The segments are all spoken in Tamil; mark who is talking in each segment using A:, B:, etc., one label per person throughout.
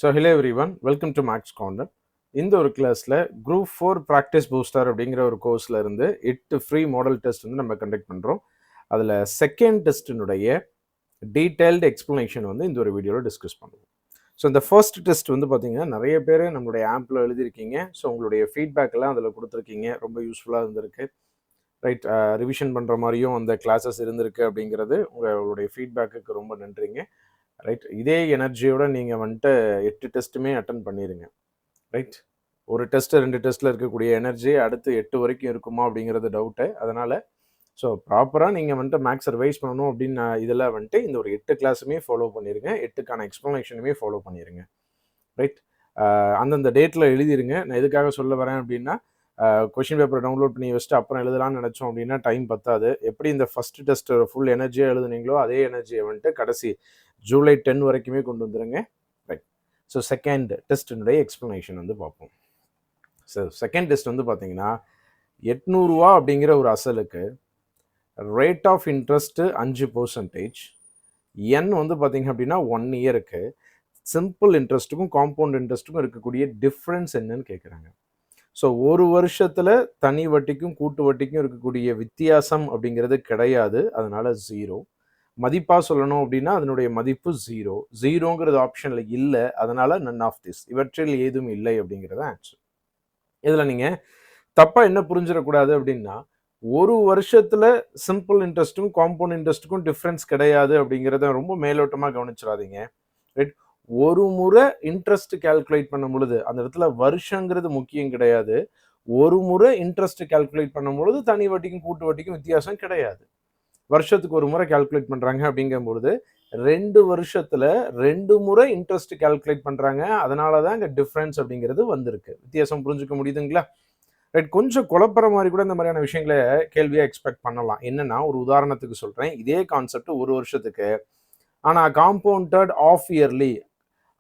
A: So hello everyone, welcome to maths corner. இந்த ஒரு கிளாஸில் குரூப் 4 ப்ராக்டிஸ் பூஸ்டர் அப்படிங்கிற ஒரு கோர்ஸில் இருந்து 8 ஃப்ரீ மாடல் டெஸ்ட் வந்து நம்ம கண்டக்ட் பண்ணுறோம். அதில் செகண்ட் டெஸ்ட்டினுடைய டீட்டெயில்டு எக்ஸ்ப்ளனேஷன் வந்து இந்த ஒரு வீடியோவில் டிஸ்கஸ் பண்ணுவோம். ஸோ இந்த ஃபர்ஸ்ட் டெஸ்ட் வந்து பார்த்தீங்கன்னா நிறைய பேர் நம்மளுடைய ஆப்பில் எழுதியிருக்கீங்க. ஸோ உங்களுடைய ஃபீட்பேக் எல்லாம் அதில் கொடுத்துருக்கீங்க. ரொம்ப யூஸ்ஃபுல்லாக இருந்திருக்கு. ரைட், ரிவிஷன் பண்ணுற மாதிரியும் அந்த கிளாஸஸ் இருந்திருக்கு அப்படிங்கிறது உங்களுடைய ஃபீட்பேக்குக்கு ரொம்ப நன்றிங்க. ரைட், இதே எனர்ஜியோட நீங்கள் வந்துட்டு 8 டெஸ்ட்டுமே அட்டன் பண்ணிடுங்க. ரைட், ஒரு டெஸ்ட்டு 2 டெஸ்ட்டில் இருக்கக்கூடிய எனர்ஜி அடுத்து 8 வரைக்கும் இருக்குமா அப்படிங்கிறது டவுட்டு. அதனால் ஸோ ப்ராப்பராக நீங்கள் வந்துட்டு மேக்ஸ் ரிவைஸ் பண்ணணும் அப்படின்னு இதில் வந்துட்டு இந்த ஒரு 8 கிளாஸுமே ஃபாலோ பண்ணிடுங்க. 8க்கான எக்ஸ்ப்ளனேஷனுமே ஃபாலோ பண்ணிடுங்க. ரைட், அந்தந்த டேட்டில் எழுதிருங்க. நான் எதுக்காக சொல்ல வரேன் அப்படின்னா, கொஷின் பேப்பர் டவுன்லோட் பண்ணி வச்சுட்டு அப்புறம் எழுதலாம்னு நினச்சோம் அப்படின்னா டைம் பத்தாது. எப்படி இந்த ஃபஸ்ட் டெஸ்ட் ஃபுல் எனர்ஜியாக எழுதுனீங்களோ அதே எனர்ஜியை வந்துட்டு கடைசி ஜூலை 10 வரைக்குமே கொண்டு வந்துடுங்க. ரைட், ஸோ செகண்ட் டெஸ்ட்டினுடைய எக்ஸ்ப்ளனேஷன் வந்து பார்ப்போம். ஸோ செகண்ட் டெஸ்ட் வந்து பார்த்தீங்கன்னா 800 அப்படிங்கிற ஒரு அசலுக்கு ரேட் ஆஃப் இன்ட்ரெஸ்ட்டு 5%, என் வந்து பார்த்தீங்க அப்படின்னா 1 இயருக்கு சிம்பிள் இன்ட்ரெஸ்ட்டுக்கும் காம்பவுண்ட் இன்ட்ரெஸ்ட்டுக்கும் இருக்கக்கூடிய டிஃப்ரென்ஸ் என்னன்னு கேட்குறாங்க. ஸோ ஒரு வருஷத்தில் தனி வட்டிக்கும் கூட்டு வட்டிக்கும் இருக்கக்கூடிய வித்தியாசம் அப்படிங்கிறது கிடையாது. அதனால 0. மதிப்பாக சொல்லணும் அப்படின்னா அதனுடைய மதிப்பு 0. 0ங்கிறது ஆப்ஷனில் இல்லை. அதனால நன் ஆஃப் திஸ், இவற்றில் ஏதும் இல்லை அப்படிங்கிறத ஆன்சர். இதில் நீங்கள் தப்பாக என்ன புரிஞ்சிடக்கூடாது அப்படின்னா, ஒரு வருஷத்தில் சிம்பிள் இன்ட்ரெஸ்ட்டுக்கும் காம்பவுண்ட் இன்ட்ரெஸ்ட்டுக்கும் டிஃப்ரென்ஸ் கிடையாது அப்படிங்கிறத ரொம்ப மேலோட்டமாக கவனிச்சிடாதீங்க. ரைட், ஒரு முறை இன்ட்ரெஸ்ட் கால்குலேட் பண்ணும் பொழுது அந்த இடத்துல வருஷங்கிறது முக்கியம் கிடையாது. ஒரு முறை இன்ட்ரெஸ்ட் கால்குலேட் பண்ணும் பொழுது தனி வட்டிக்கும் கூட்டு வட்டிக்கும் வித்தியாசம் கிடையாது. வருஷத்துக்கு ஒரு முறை கால்குலேட் பண்ணுறாங்க அப்படிங்கும்பொழுது 2 வருஷத்தில் 2 முறை இன்ட்ரெஸ்ட் கால்குலேட் பண்ணுறாங்க. அதனால தான் இங்கே டிஃப்ரென்ஸ் அப்படிங்கிறது வந்திருக்கு. வித்தியாசம் புரிஞ்சுக்க முடியுதுங்களா? ரைட், கொஞ்சம் குழப்பற மாதிரி கூட இந்த மாதிரியான விஷயங்களை கேள்வியாக எக்ஸ்பெக்ட் பண்ணலாம். என்னன்னா, ஒரு உதாரணத்துக்கு சொல்கிறேன். இதே கான்செப்ட் ஒரு வருஷத்துக்கு, ஆனால் காம்பவுண்டட் ஆஃப் இயர்லி,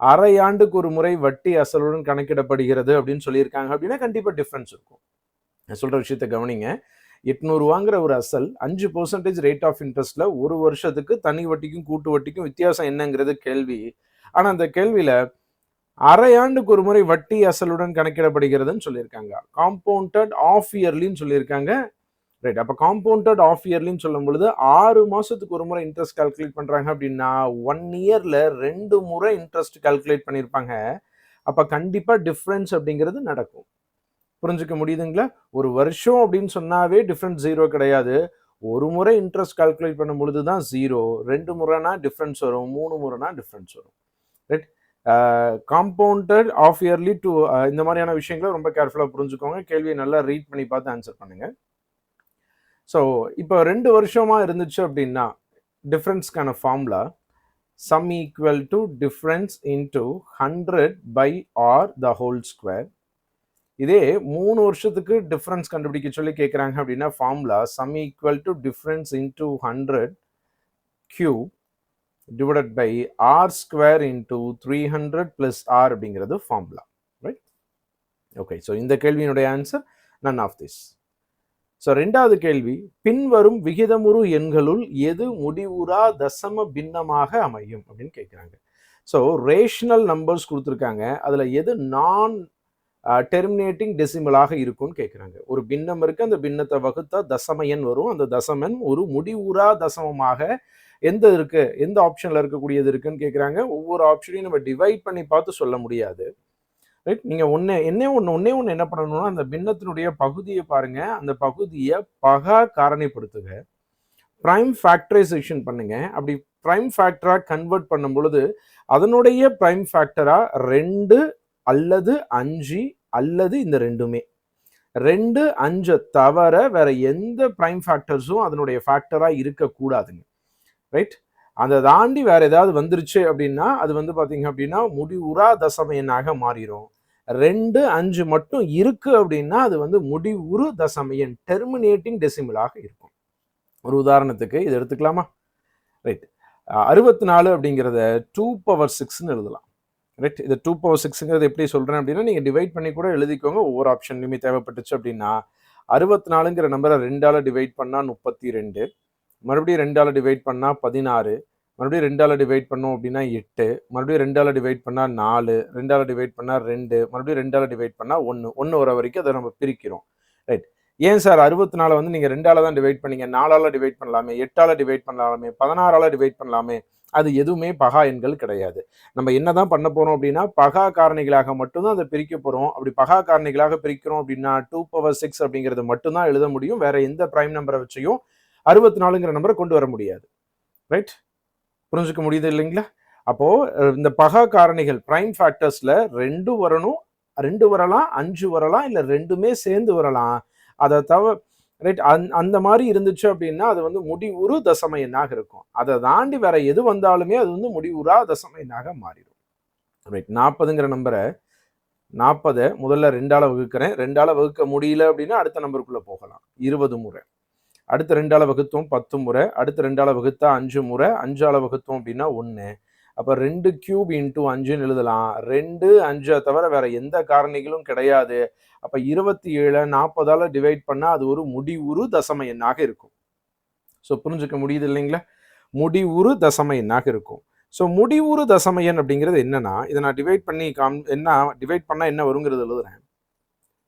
A: அரை ஆண்டுக்கு ஒரு முறை வட்டி அசலுடன் கணக்கிடப்படுகிறது அப்படின்னு சொல்லியிருக்காங்க அப்படின்னா கண்டிப்பாக டிஃப்ரென்ஸ் இருக்கும். நான் சொல்கிற விஷயத்தை கவனிங்க. 800 ஒரு அசல் 5% ரேட் ஆஃப் இன்ட்ரெஸ்ட்ல ஒரு வருஷத்துக்கு தனி வட்டிக்கும் கூட்டு வட்டிக்கும் வித்தியாசம் என்னங்கிறது கேள்வி. ஆனால் அந்த கேள்வியில் அரை ஆண்டுக்கு ஒரு முறை வட்டி அசலுடன் கணக்கிடப்படுகிறதுன்னு சொல்லியிருக்காங்க. காம்பவுண்டட் ஆஃப் இயர்லின்னு சொல்லியிருக்காங்க. ரைட், அப்போ காம்பவுண்டட் ஆஃப் இயர்லின்னு சொல்லும் பொழுது 6 மாதத்துக்கு ஒரு முறை இன்ட்ரெஸ்ட் கால்குலேட் பண்ணுறாங்க அப்படின்னா 1 இயரில் 2 முறை இன்ட்ரெஸ்ட் கால்குலேட் பண்ணியிருப்பாங்க. அப்போ கண்டிப்பாக டிஃப்ரென்ஸ் அப்படிங்கிறது நடக்கும். புரிஞ்சுக்க முடியுதுங்களா? ஒரு வருஷம் அப்படின்னு சொன்னாவே டிஃப்ரென்ஸ் 0 கிடையாது. ஒரு முறை இன்ட்ரெஸ்ட் கால்குலேட் பண்ணும் பொழுது தான் 0, 2 முறைனா டிஃப்ரென்ஸ் வரும், 3 முறைனா டிஃப்ரென்ஸ் வரும். Right, compounded half yearly to இந்த மாதிரியான விஷயங்களை ரொம்ப கேர்ஃபுல்லாக புரிஞ்சுக்கோங்க. கேள்வியை நல்லா ரீட் பண்ணி பார்த்து ஆன்சர் பண்ணுங்க. ஸோ இப்போ 2 வருஷமா இருந்துச்சு அப்படின்னா டிஃப்ரென்ஸ்க்கான formula sum equal to difference into 100 by R the whole square. இதே 3 வருஷத்துக்கு டிஃப்ரென்ஸ் கண்டுபிடிக்க சொல்லி கேட்குறாங்க அப்படின்னா formula sum equal to difference into 100 cube divided by R square into 300 plus R அப்படிங்கிறது ஃபார்முலா. Right, okay. ஸோ இந்த கேள்வியினுடைய answer none of this. So ரெண்டாவது கேள்வி, பின்வரும் விகிதமுறு எண்களுள் எது முடிவுறா தசம பின்னமாக அமையும் அப்படின்னு கேட்குறாங்க. ஸோ ரேஷனல் நம்பர்ஸ் கொடுத்துருக்காங்க. அதில் எது நான் டெர்மினேட்டிங் டெசிமலாக இருக்கும்னு கேட்குறாங்க. ஒரு பின்னம் இருக்குது, அந்த பின்னத்தை வகுத்தா தசம எண் வரும். அந்த தசமன் ஒரு முடிவுறா தசமமாக எந்த இருக்கு, எந்த ஆப்ஷனில் இருக்கக்கூடியது இருக்குன்னு கேட்குறாங்க. ஒவ்வொரு ஆப்ஷனையும் நம்ம டிவைட் பண்ணி பார்த்து சொல்ல முடியாது. ரைட், நீங்கள் ஒன்றே ஒன்று என்ன பண்ணணும்னா அந்த பின்னத்தினுடைய பகுதியை பாருங்க, அந்த பகுதியை பகா காரணிப்படுத்துக, ப்ரைம் ஃபேக்டரைசேஷன் பண்ணுங்க. அப்படி ப்ரைம் ஃபேக்டராக கன்வெர்ட் பண்ணும் பொழுது அதனுடைய ப்ரைம் ஃபேக்டராக 2 அல்லது 5 அல்லது இந்த ரெண்டுமே, 2, 5 தவிர வேற எந்த ப்ரைம் ஃபேக்டர்ஸும் அதனுடைய ஃபேக்டராக இருக்கக்கூடாதுங்க. ரைட், அதை தாண்டி வேற ஏதாவது வந்துருச்சு அப்படின்னா அது வந்து பார்த்தீங்க அப்படின்னா முடிவுறா தசம எண்ணாக மாறிடும். 2, 5 மட்டும் இருக்கு அப்படின்னா அது வந்து முடிவுறு தசம எண், டெர்மினேட்டிங் டெசிமலாக இருக்கும். ஒரு உதாரணத்துக்கு இது எடுத்துக்கலாமா? ரைட், 64 அப்படிங்கிறத 2^6ன்னு எழுதலாம். ரைட், இது 2^6ங்கிறது எப்படி சொல்கிறேன் அப்படின்னா நீங்கள் டிவைட் பண்ணி கூட எழுதிக்கோங்க. ஒவ்வொரு ஆப்ஷன்லையுமே தேவைப்பட்டுச்சு அப்படின்னா 64ங்கிற நம்பரை 2ஆல் டிவைட் பண்ணால் 32, மறுபடியும் 2ஆல் டிவைட் பண்ணால் 16, மறுபடியும் 2ஆல் டிவைட் பண்ணோம் அப்படின்னா 8, மறுபடியும் 2ஆல் டிவைட் பண்ணால் 4, 2ஆல் டிவைட் பண்ணால் 2, மறுபடியும் 2ஆல் டிவைட் பண்ணால் 1 வர வரைக்கும் அதை நம்ம பிரிக்கிறோம். ரைட். ஏன் சார் 64 வந்து நீங்கள் 2ஆல் தான் டிவைட் பண்ணீங்க, 4ஆல் டிவைட் பண்ணலாமே, 8ஆல் டிவைட் பண்ணலாமே, 16ஆல் டிவைட் பண்ணலாமே? அது எதுவுமே பகா எண்கள் கிடையாது. நம்ம என்னதான் பண்ண போறோம் அப்படின்னா பகா காரணிகளாக மட்டும்தான் அதை பிரிக்க போறோம். அப்படி பகா காரணிகளாக பிரிக்கிறோம் அப்படின்னா 2^6 அப்படிங்கிறது மட்டும்தான் எழுத முடியும். வேற எந்த பிரைம் நம்பரை வச்சையும் 64ங்கிற நம்பரை கொண்டு வர முடியாது. ரைட், புரிஞ்சுக்க முடியுது இல்லைங்களா? அப்போ இந்த பகா காரணிகள் பிரைம் ஃபேக்டர்ஸ்ல 2 வரணும், 2 வரலாம், 5 வரலாம், இல்ல ரெண்டுமே சேர்ந்து வரலாம். அதை தவிர ரைட், அந்த மாதிரி இருந்துச்சு அப்படின்னா அது வந்து முடிவுறு தசம எண்ணாக இருக்கும். அதை தாண்டி வேற எது வந்தாலுமே அது வந்து முடிவுறா தசம எண்ணாக மாறிடும். ரைட், 40ங்கிற நம்பரை 40 முதல்ல 2ஆல் வகுக்கிறேன். 2ஆல் வகுக்க முடியல அப்படின்னா அடுத்த நம்பருக்குள்ள போகலாம். 20 முறை. அடுத்து 2ஆல் வகுத்தோம் 10 முறை. அடுத்து 2ஆல் வகுத்தா 5 முறை. 5ஆல் வகுத்தோம் அப்படின்னா 1. அப்போ 2 கியூப் இன்டூ 5ன்னு எழுதலாம். 2, 5 தவிர வேற எந்த காரணிகளும் கிடையாது. அப்போ 27 40ஆல் டிவைட் பண்ணால் அது ஒரு முடிவுறு தசம எண்ணாக இருக்கும். ஸோ புரிஞ்சுக்க முடியுது இல்லைங்களா? முடிவுறு தசம எண்ணாக இருக்கும். ஸோ முடிவுறு தசம எண் அப்படிங்கிறது என்னன்னா, இதை நான் டிவைட் பண்ணி டிவைட் பண்ணால் என்ன வருங்கிறது எழுதுறேன்.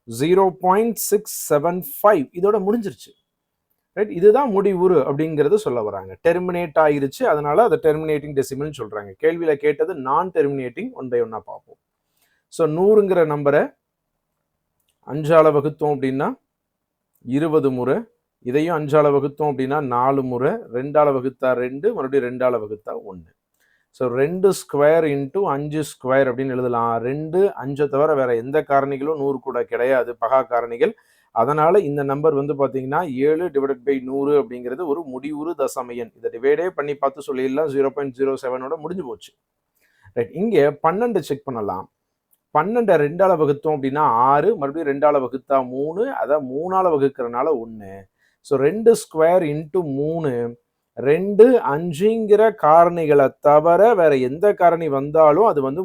A: 0.675 இதோட முடிஞ்சிருச்சு. ரைட், இதுதான் முடிவுறு அப்படிங்கிறது சொல்ல வராங்க. டெர்மினேட் ஆயிருச்சு, அதனால அதை டெர்மினேட்டிங் டெசிமல்னு சொல்றாங்க. கேள்வியில கேட்டது நான் டெர்மினேட்டிங். 1 by 1 பார்ப்போம். ஸோ 100ங்கிற நம்பரை 5ஆல் வகுத்தோம் அப்படின்னா 20 முறை. இதையும் 5ஆல் வகுத்தோம் அப்படின்னா 4 முறை. 2ஆல் வகுத்தா 2, மறுபடியும் 2ஆல் வகுத்தா 1. ஸோ 2 ஸ்கொயர் இன்டூ 5 ஸ்கொயர் அப்படின்னு எழுதலாம். 2, 5 தவிர வேற எந்த காரணிகளும் 100 கூட கிடையாது, பகா காரணிகள். அதனால இந்த நம்பர் வந்து பார்த்தீங்கன்னா 7/100 அப்படிங்கிறது ஒரு முடிவுறு தசம எண். இதை டிவைடே பண்ணி பார்த்து சொல்லிடலாம். 0.07ஓட முடிஞ்சு போச்சு. ரைட், இங்கே 12 செக் பண்ணலாம். 12 2ஆல் வகுத்தோம் அப்படின்னா 6, மறுபடியும் 2ஆல் வகுத்தா 3, அதை 3ஆல் வகுக்கிறனால 1. ஸோ 2 ஸ்கொயர் இன்டூ 3, 2, 5ங்கிற காரணிகளை தவிர வேற எந்த காரணி வந்தாலும் அது வந்து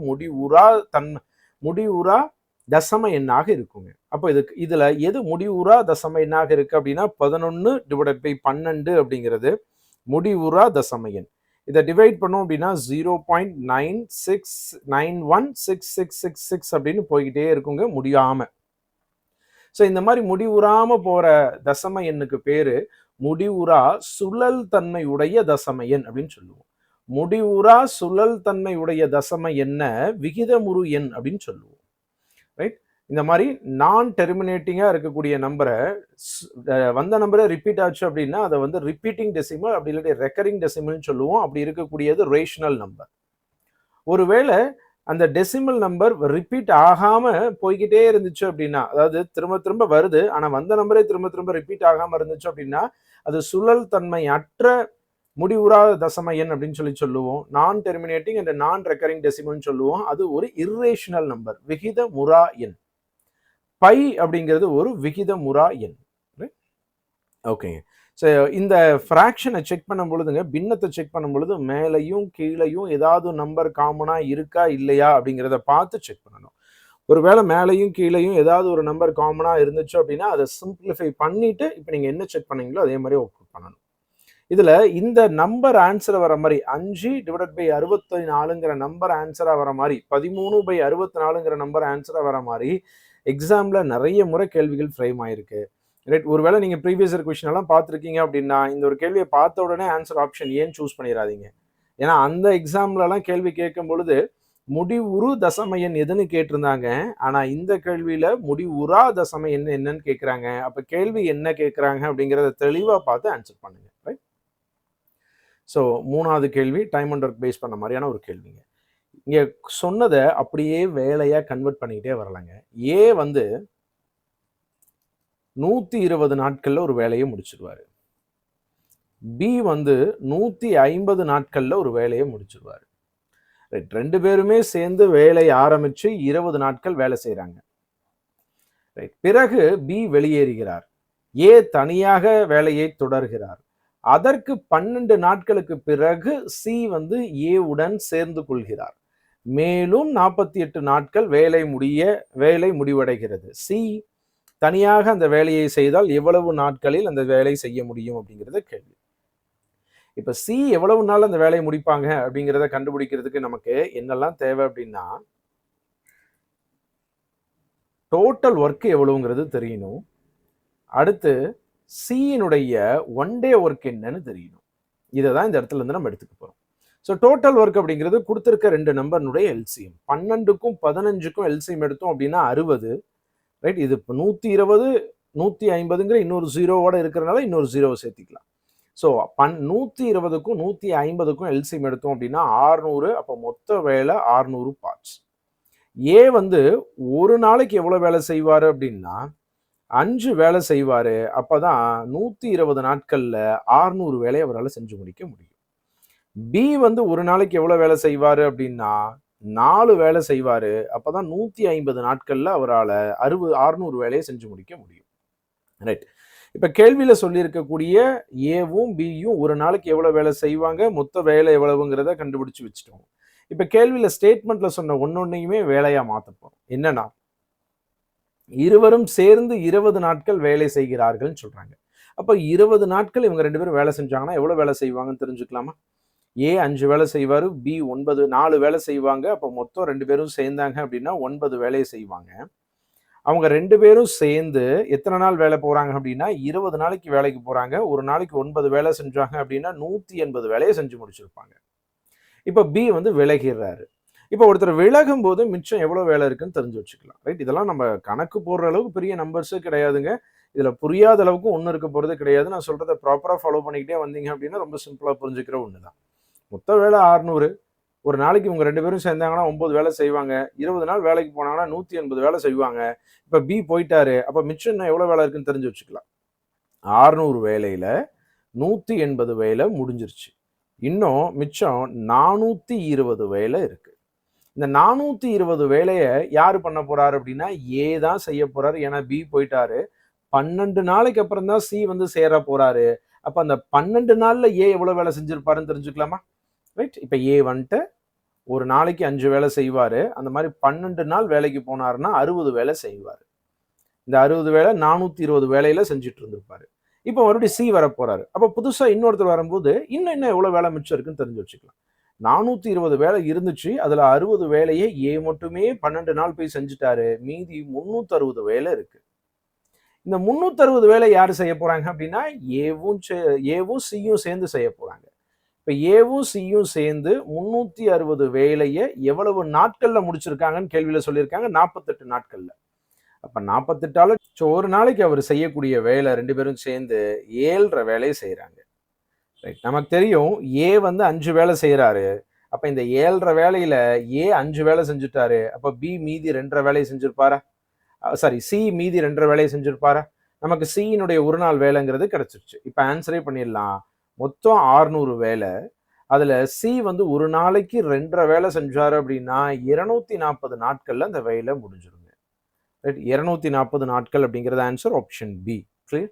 A: முடிவுறா தசம எண்ணாக இருக்குங்க. அப்போ இதுல எது முடிவுறா தசம எண்ணாக இருக்கு அப்படின்னா 11/12 அப்படிங்கிறது முடிவுறா தசம எண். இதை டிவைட் பண்ணோம் அப்படின்னா 0.96916666 அப்படின்னு போய்கிட்டே இருக்குங்க முடியாம. ஸோ இந்த மாதிரி முடிவுறாம போற தசம எண்ணுக்கு பேரு முடிவுறா சுழல் தன்மை உடைய தசம எண் அப்படின்னு சொல்லுவோம். முடிவுறா சுழல் தன்மை உடைய தசம எண்ண விகிதமுறு எண் அப்படின்னு சொல்லுவோம். ரைட், இந்த மாதிரி நான் டெர்மினேட்டிங்கா இருக்கக்கூடிய நம்பரை வந்த நம்பரை ரிப்பீட் ஆச்சு அப்படின்னா அதை வந்து ரிப்பீட்டிங் டெசிமல் அப்படி இல்லாட்டி ரெக்கரிங் டெசிமல்னு சொல்லுவோம். அப்படி இருக்கக்கூடியது ரேஷனல் நம்பர். ஒருவேளை அந்த டெசிமல் நம்பர் ரிப்பீட் ஆகாம போய்கிட்டே இருந்துச்சு அப்படின்னா, அதாவது திரும்ப திரும்ப வருது ஆனா வந்த நம்பரே திரும்ப திரும்ப ரிப்பீட் ஆகாம இருந்துச்சு அப்படின்னா அது சுழல் தன்மை அற்ற முடிவுறா தசம எண் அப்படின்னு சொல்லுவோம். நான் டெர்மினேட்டிங் அண்ட் நான் ரெக்கரிங் டெசிமல்னு சொல்லுவோம். அது ஒரு இர்ரேஷனல் நம்பர், விகிதமுறா எண். பை அப்படிங்கிறது ஒரு விகிதமுறா எண். ஓகேங்க. ஸோ இந்த ஃப்ராக்ஷனை செக் பண்ணும் பொழுதுங்க, பின்னத்தை செக் பண்ணும் பொழுது மேலையும் கீழையும் ஏதாவது நம்பர் காமனா இருக்கா இல்லையா அப்படிங்கிறத பார்த்து செக் பண்ணணும். ஒருவேளை மேலையும் கீழையும் ஏதாவது ஒரு நம்பர் காமனா இருந்துச்சு அப்படின்னா அதை சிம்பிளிஃபை பண்ணிட்டு இப்போ நீங்க என்ன செக் பண்ணீங்களோ அதே மாதிரி அவுட்புட் பண்ணணும். இதுல இந்த நம்பர் ஆன்சர் வர மாதிரி 5/64ங்கிற நம்பர் ஆன்சரா வர மாதிரி 13/64ங்கிற நம்பர் ஆன்சரா வர மாதிரி எக்ஸாம்ல நிறைய முறை கேள்விகள் ஃப்ரேம் ஆயிருக்கு. ரைட், ஒருவேளை நீங்க ப்ரீவியஸ் இயர் கொஸ்டின் எல்லாம் பார்த்துருக்கீங்க அப்படின்னா இந்த ஒரு கேள்வியை பார்த்த உடனே ஆன்சர் ஆப்ஷன் ஏன் சூஸ் பண்ணிடாதீங்க. ஏன்னா அந்த எக்ஸாம்லலாம் கேள்வி கேட்கும் பொழுது முடிவுறு தசம எண் எதுன்னு கேட்டிருந்தாங்க. ஆனா இந்த கேள்வியில முடிவுறா தசம எண் என்னன்னு கேட்குறாங்க. அப்ப கேள்வி என்ன கேட்குறாங்க அப்படிங்கிறத தெளிவா பார்த்து ஆன்சர் பண்ணுங்க. ரைட், ஸோ 3வது கேள்வி டைம் அண்ட் ஒர்க் பேஸ் பண்ண மாதிரியான ஒரு கேள்விங்க. இங்க சொன்னதை அப்படியே வேலையா கன்வெர்ட் பண்ணிக்கிட்டே வரலாங்க. ஏ வந்து 120 நாட்கள்ல ஒரு வேலையை முடிச்சிருவாரு. பி வந்து 150 நாட்கள்ல ஒரு வேலையை முடிச்சிருவாரு. ரைட், 2 பேருமே சேர்ந்து வேலை ஆரம்பிச்சு 20 நாட்கள் வேலை செய்யறாங்க. ரைட், பிறகு பி வெளியேறுகிறார். ஏ தனியாக வேலையை தொடர்கிறார். அதற்கு 12 நாட்களுக்கு பிறகு சி வந்து ஏ உடன் சேர்ந்து கொள்கிறார். மேலும் 48 நாட்கள் வேலை முடிவடைகிறது. சி தனியாக அந்த வேலையை செய்தால் எவ்வளவு நாட்களில் அந்த வேலை செய்ய முடியும் அப்படிங்கிறது கேள்வி. இப்போ சி எவ்வளவு நாள் அந்த வேலையை முடிப்பாங்க அப்படிங்கிறத கண்டுபிடிக்கிறதுக்கு நமக்கு என்னெல்லாம் தேவை அப்படின்னா, டோட்டல் ஒர்க் எவ்வளவுங்கிறது தெரியணும். அடுத்து சியினுடைய ஒன் டே ஒர்க் என்னன்னு தெரியணும். இதை தான் இந்த இடத்துல இருந்து நம்ம எடுத்துக்க போறோம். ஸோ டோட்டல் ஒர்க் அப்படிங்கிறது கொடுத்துருக்க 2 நம்பர்னுடைய எல்சிஎம். 12க்கும் 15க்கும் எல்சிஎம் எடுத்தோம் அப்படின்னா 60, ரைட். இது இப்போ 120 150ங்கிற இன்னொரு ஜீரோவோட இருக்கிறனால இன்னொரு ஜீரோவை சேர்த்திக்கலாம். ஸோ 120க்கும் 150க்கும் எல்சிஎம் எடுத்தோம் அப்படின்னா 600. அப்போ மொத்த வேலை 600 பார்ட்ஸ். ஏ வந்து ஒரு நாளைக்கு எவ்வளோ வேலை செய்வார் அப்படின்னா 5 வேலை செய்வார். அப்போ தான் 120 நாட்களில் 600 வேலையை அவரால் செஞ்சு முடிக்க முடியும். பி வந்து ஒரு நாளைக்கு எவ்வளோ வேலை செய்வார் அப்படின்னா 4 வேலை செய்வார். அப்போ தான் 150 நாட்களில் அவரால் 600 வேலையை செஞ்சு முடிக்க முடியும், ரைட். இப்போ கேள்வியில் சொல்லியிருக்கக்கூடிய ஏவும் பியும் ஒரு நாளைக்கு எவ்வளோ வேலை செய்வாங்க, மொத்த வேலை எவ்வளவுங்கிறத கண்டுபிடிச்சு வச்சுட்டோம். இப்போ கேள்வியில் ஸ்டேட்மெண்ட்டில் சொன்ன ஒன்னொன்னையுமே வேலையாக மாற்ற போகிறோம். என்னன்னா, இருவரும் சேர்ந்து 20 நாட்கள் வேலை செய்கிறார்கள்னு சொல்கிறாங்க. அப்போ 20 நாட்கள் இவங்க 2 பேரும் வேலை செஞ்சாங்கன்னா எவ்வளோ வேலை செய்வாங்கன்னு தெரிஞ்சுக்கலாமா? ஏ 5 வேலை செய்வார், பி 4 வேலை செய்வாங்க. அப்போ மொத்தம் 2 பேரும் சேர்ந்தாங்க அப்படின்னா 9 வேலையை செய்வாங்க. அவங்க 2 பேரும் சேர்ந்து எத்தனை நாள் வேலை போகிறாங்க அப்படின்னா 20 நாளைக்கு வேலைக்கு போகிறாங்க. ஒரு நாளைக்கு 9 வேலை செஞ்சாங்க அப்படின்னா 180 வேலையை செஞ்சு முடிச்சிருப்பாங்க. இப்போ பி வந்து விலகிறாரு. இப்போ ஒருத்தர் விலகும் போது மிச்சம் எவ்வளோ வேலை இருக்குன்னு தெரிஞ்சு வச்சுக்கலாம், ரைட். இதெல்லாம் நம்ம கணக்கு போடுற அளவுக்கு பெரிய நம்பர்ஸு கிடையாதுங்க. இதில் புரியாத அளவுக்கு ஒன்றும் இருக்க போகிறது கிடையாது. நான் சொல்கிறத ப்ராப்பராக ஃபாலோ பண்ணிக்கிட்டே வந்தீங்க அப்படின்னா ரொம்ப சிம்பிளாக புரிஞ்சுக்கிற ஒன்று தான். மொத்த வேலை 600. ஒரு நாளைக்கு இவங்க 2 பேரும் சேர்ந்தாங்கன்னா 9 வேலை செய்வாங்க. 20 நாள் வேலைக்கு போனாங்கன்னா 180 வேலை செய்வாங்க. இப்போ பி போயிட்டாரு. அப்போ மிச்சம் இன்னும் எவ்வளோ வேலை இருக்குன்னு தெரிஞ்சு வச்சுக்கலாம். 600 வேலையில் 180 வேலை முடிஞ்சிருச்சு. இன்னும் மிச்சம் 420 வேலை இருக்கு. இந்த 420 வேலையை யார் பண்ண போறாரு அப்படின்னா ஏ தான் செய்ய போறாரு. ஏன்னா பி போயிட்டாரு. 12 நாளைக்கு அப்புறம் தான் சி வந்து சேர போறாரு. அப்ப அந்த 12 நாள்ல ஏ எவ்வளவு வேலை செஞ்சிருப்பாருன்னு தெரிஞ்சுக்கலாமா, ரைட். இப்ப ஏ வந்துட்டு ஒரு நாளைக்கு 5 வேலை செய்வாரு. அந்த மாதிரி 12 நாள் வேலைக்கு போனாருன்னா 60 வேலை செய்வாரு. இந்த 60 வேலை 420 வேலையில செஞ்சுட்டு இருந்திருப்பாரு. இப்போ மறுபடியும் சி வர போறாரு. அப்ப புதுசா இன்னொருத்தர் வரும்போது இன்னும் எவ்வளவு வேலை மிச்சம் இருக்குன்னு தெரிஞ்சு வச்சுக்கலாம். 420 வேலை இருந்துச்சு. அதுல 60 வேலையை ஏ மட்டுமே 12 நாள் போய் செஞ்சுட்டாரு. மீதி 360 வேலை இருக்கு. இந்த 360 வேலை யாரு செய்ய போறாங்க அப்படின்னா ஏவும் சியும் சேர்ந்து செய்ய போறாங்க. இப்ப ஏவும் சியும் சேர்ந்து 360 வேலையை எவ்வளவு நாட்கள்ல முடிச்சிருக்காங்கன்னு கேள்வியில சொல்லியிருக்காங்க. 48 நாட்கள்ல. அப்ப 48ஆல ஒரு நாளைக்கு அவர் செய்யக்கூடிய வேலை 2 பேரும் சேர்ந்து 7.5 வேலையை செய்யறாங்க, ரைட். நமக்கு தெரியும் ஏ வந்து 5 வேலை செய்யறாரு. அப்ப இந்த 7.5 வேலையில ஏ 5 வேலை செஞ்சுட்டாரு. அப்ப பி மீதி 2.5 வேலையை செஞ்சிருப்பாரா? சாரி, சி மீதி 2.5 வேலையை செஞ்சிருப்பாரா? நமக்கு சியினுடைய ஒரு நாள் வேலைங்கிறது கிடைச்சிருச்சு. இப்ப ஆன்சரே பண்ணிடலாம். மொத்தம் 600 வேலை. அதுல சி வந்து ஒரு நாளைக்கு 2.5 வேலை செஞ்சாரு அப்படின்னா 240 நாட்கள்ல அந்த வேலை முடிஞ்சிருங்க, ரைட். 240 நாட்கள் அப்படிங்கிறது answer option B. Clear,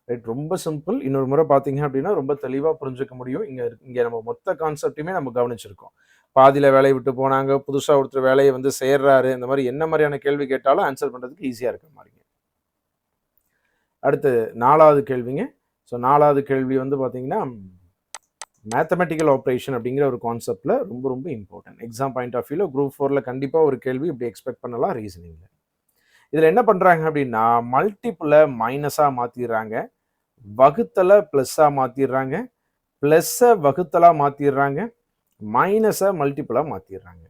A: right. ரொம்ப சிம்பிள். இன்னொரு முறை பார்த்தீங்க அப்படின்னா ரொம்ப தெளிவாக புரிஞ்சுக்க முடியும். இங்கே நம்ம மொத்த கான்செப்டையுமே நம்ம கவனிச்சிருக்கோம். பாதியில் வேலையை விட்டு போனாங்க, புதுசாக ஒருத்தர் வேலையை வந்து சேர்றாரு, இந்த மாதிரி என்ன மாதிரியான கேள்வி கேட்டாலும் ஆன்சர் பண்ணுறதுக்கு ஈஸியாக இருக்க மாதிரிங்க. அடுத்து 4வது கேள்விங்க. ஸோ 4வது கேள்வி வந்து பார்த்தீங்கன்னா மேத்தமெட்டிக்கல் ஆப்ரேஷன் அப்படிங்கிற ஒரு கான்செப்டில் ரொம்ப ரொம்ப இம்பார்ட்டன்ட். எக்ஸாம் பாயிண்ட் ஆஃப் வியூவில் குரூப் 4ல் கண்டிப்பாக ஒரு கேள்வி இப்படி எக்ஸ்பெக்ட் பண்ணலாம் ரீசனிங்கில். இதில் என்ன பண்ணுறாங்க அப்படின்னா மல்டிப்புளை மைனஸாக மாற்றிடுறாங்க, வகுத்தலை ப்ளஸ்ஸாக மாற்றிடுறாங்க, ப்ளஸ்ஸை வகுத்தலாக மாற்றிடுறாங்க, மைனஸை மல்டிப்புளாக மாற்றிடுறாங்க.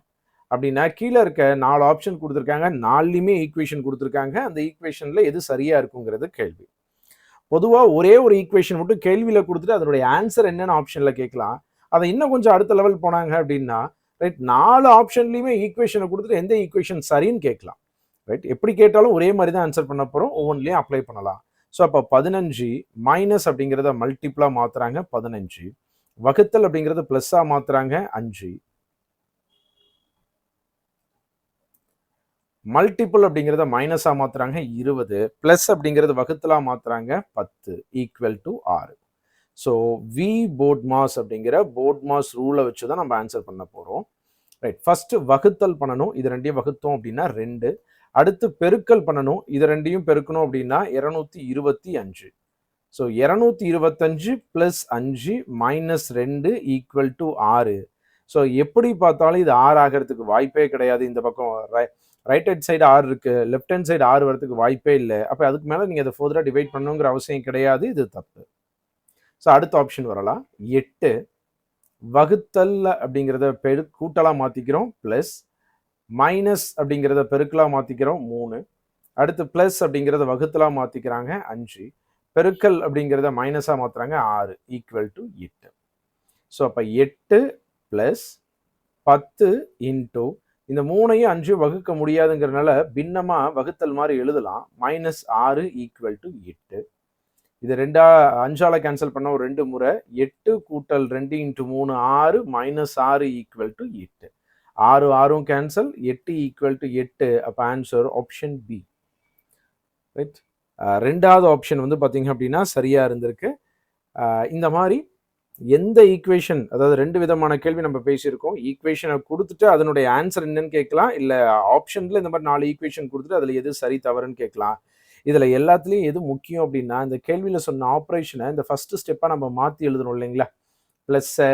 A: அப்படின்னா கீழே இருக்க 4 ஆப்ஷன் கொடுத்துருக்காங்க. 4லையுமே ஈக்குவேஷன் கொடுத்துருக்காங்க. அந்த ஈக்குவேஷனில் எது சரியாக இருக்குங்கிறது கேள்வி. பொதுவாக ஒரே ஒரு ஈக்குவேஷன் மட்டும் கேள்வியில் கொடுத்துட்டு அதனுடைய ஆன்சர் என்னென்ன ஆப்ஷனில் கேட்கலாம். அதை இன்னும் கொஞ்சம் அடுத்த லெவல் போனாங்க அப்படின்னா ரைட் 4 ஆப்ஷன்லையுமே ஈக்குவேஷனை கொடுத்துட்டு எந்த ஈக்குவேஷன் சரின்னு கேட்கலாம், ரைட். எப்படி கேட்டாலும் ஒரே மாதிரி தான் ஆன்சர் பண்ண போகிறோம், ஒவ்வொன்றிலையும் அப்ளை பண்ணலாம். ஸோ அப்போ 15 மைனஸ் அப்படிங்கிறத மல்டிப்ளாக மாற்றுறாங்க 15, வகுத்தல் அப்படிங்கிறத ப்ளஸ்ஸாக மாற்றுறாங்க 5, மல்டிபிள் அப்படிங்கிறத மைனஸாக மாற்றுறாங்க 20, ப்ளஸ் அப்படிங்கிறத வகுத்தலாக மாற்றுறாங்க 10 equal to 6. So we BODMAS அப்படிங்கிற போர்ட் மாஸ் ரூலை வச்சு தான் நம்ம ஆன்சர் பண்ண போகிறோம், ரைட். ஃபஸ்ட்டு வகுத்தல் பண்ணணும். இது ரெண்டையும் வகுத்தோம் அப்படின்னா 2. அடுத்து பெருக்கல் பண்ணணும். இது ரெண்டையும் பெருக்கணும் அப்படின்னா 225. So 225 plus 5 minus 2 equal to 6. So எப்படி பார்த்தாலும் இது 6 ஆகிறதுக்கு வாய்ப்பே கிடையாது. இந்த பக்கம் ரைட் ஹேண்ட் சைடு 6 இருக்கு, லெஃப்ட் ஹேண்ட் சைடு 6 வரதுக்கு வாய்ப்பே இல்லை. அப்போ அதுக்கு மேலே நீங்கள் அதை ஃபர்தராக டிவைட் பண்ணணுங்கிற அவசியம் கிடையாது. இது தப்பு. ஸோ அடுத்த ஆப்ஷன் வரலாம். 8 வகுத்தல் அப்படிங்கிறத கூட்டலாக மாற்றிக்கிறோம், ப்ளஸ் மைனஸ் அப்படிங்கிறத பெருக்கலாக மாற்றிக்கிறோம் 3, அடுத்து ப்ளஸ் அப்படிங்கிறத வகுத்தலாக மாற்றிக்கிறாங்க 5, பெருக்கல் அப்படிங்கிறத மைனஸாக மாற்றுறாங்க 6 ஈக்குவல் டு 8. ஸோ அப்போ 8 ப்ளஸ் 10 இன்டூ இந்த 3ஐயும் 5 வகுக்க முடியாதுங்கிறதுனால பின்னமாக வகுத்தல் மாதிரி எழுதலாம், மைனஸ் 6 ஈக்குவல் டு 8. இது 5ஆல கேன்சல் பண்ண ஒரு 2 முறை, 8 கூட்டல் 2 இன்ட்டு 3 6 மைனஸ் 6 ஈக்குவல் டு 8. 6 6ம் கேன்சல், 8 ஈக்குவல் டு 8. அப்போ ஆன்சர் ஆப்ஷன் பி. ரைட். ரெண்டாவது ஆப்ஷன் வந்து பார்த்தீங்க அப்படின்னா சரியா இருந்திருக்கு. இந்த மாதிரி எந்த ஈக்குவேஷன், அதாவது 2 விதமான கேள்வி நம்ம பேசியிருக்கோம். ஈக்குவேஷனை கொடுத்துட்டு அதனுடைய ஆன்சர் என்னன்னு கேட்கலாம், இல்லை ஆப்ஷன்ல இந்த மாதிரி 4 ஈக்குவேஷன் கொடுத்துட்டு அதில் எது சரி தவறுன்னு கேட்கலாம். இதில் எல்லாத்துலேயும் எது முக்கியம் அப்படின்னா, இந்த கேள்வியில் சொன்ன ஆப்ரேஷனை இந்த ஃபர்ஸ்ட் ஸ்டெப்பாக நம்ம மாற்றி எழுதணும் இல்லைங்களா? ப்ளஸ்ஸை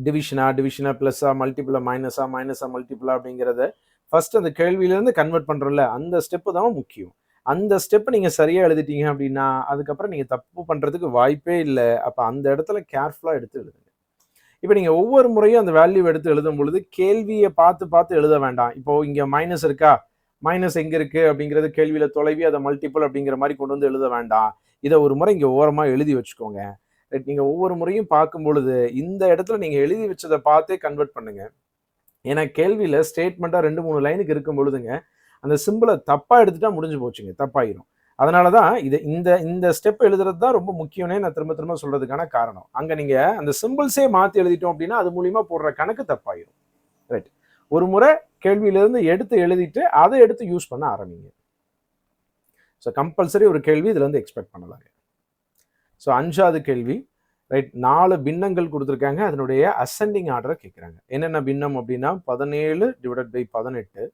A: டிவிஷனா ப்ளஸ்ஸா, மல்டிபிளா மைனஸா மல்டிபிளா அப்படிங்கிறத ஃபர்ஸ்ட் அந்த கேள்வியிலேருந்து கன்வெர்ட் பண்ணுறோம்ல, அந்த ஸ்டெப்பு தான் முக்கியம். அந்த ஸ்டெப்பை நீங்கள் சரியாக எழுதிட்டீங்க அப்படின்னா அதுக்கப்புறம் நீங்கள் தப்பு பண்ணுறதுக்கு வாய்ப்பே இல்லை. அப்போ அந்த இடத்துல கேர்ஃபுல்லாக எடுத்து எழுதுங்க. இப்போ நீங்கள் ஒவ்வொரு முறையும் அந்த வேல்யூ எடுத்து எழுதும் பொழுது கேள்வியை பார்த்து எழுத வேண்டாம். இப்போ இங்கே மைனஸ் இருக்கா, மைனஸ் எங்கே இருக்குது அப்படிங்கிறது கேள்வியில் தொலைவி, அதை மல்டிபிள் அப்படிங்கிற மாதிரி கொண்டு வந்து எழுத வேண்டாம். இதை ஒரு முறை இங்கே ஓரமாக எழுதி வச்சுக்கோங்க. நீங்கள் ஒவ்வொரு முறையும் பார்க்கும் பொழுது இந்த இடத்துல நீங்கள் எழுதி வச்சதை பார்த்தே கன்வெர்ட் பண்ணுங்க. ஏன்னா கேள்வியில் ஸ்டேட்மெண்ட்டாக 2-3 லைனுக்கு இருக்கும் பொழுதுங்க அந்த சிம்பிளை தப்பாக எடுத்துட்டா முடிஞ்சு போச்சுங்க, தப்பாயிரும். அதனால தான் இந்த ஸ்டெப் எழுதுறது தான் ரொம்ப முக்கியம்னே நான் திரும்ப சொல்றதுக்கான காரணம். அங்கே நீங்கள் அந்த சிம்பிள்ஸே மாற்றி எழுதிட்டோம் அப்படின்னா அது மூலியமாக போடுற கணக்கு தப்பாயிரும். ரைட். ஒரு முறை கேள்வியிலேருந்து எடுத்து எழுதிட்டு அதை எடுத்து யூஸ் பண்ண ஆரம்பிங்க. ஸோ கம்பல்சரி ஒரு கேள்வி இதுல இருந்து எக்ஸ்பெக்ட் பண்ணலாங்க. ஸோ 5வது கேள்வி. ரைட். 4 பின்னங்கள் கொடுத்துருக்காங்க, அதனுடைய அசெண்டிங் ஆர்டரை கேட்குறாங்க. என்னென்ன பின்னம் அப்படின்னா 17 divided by 18,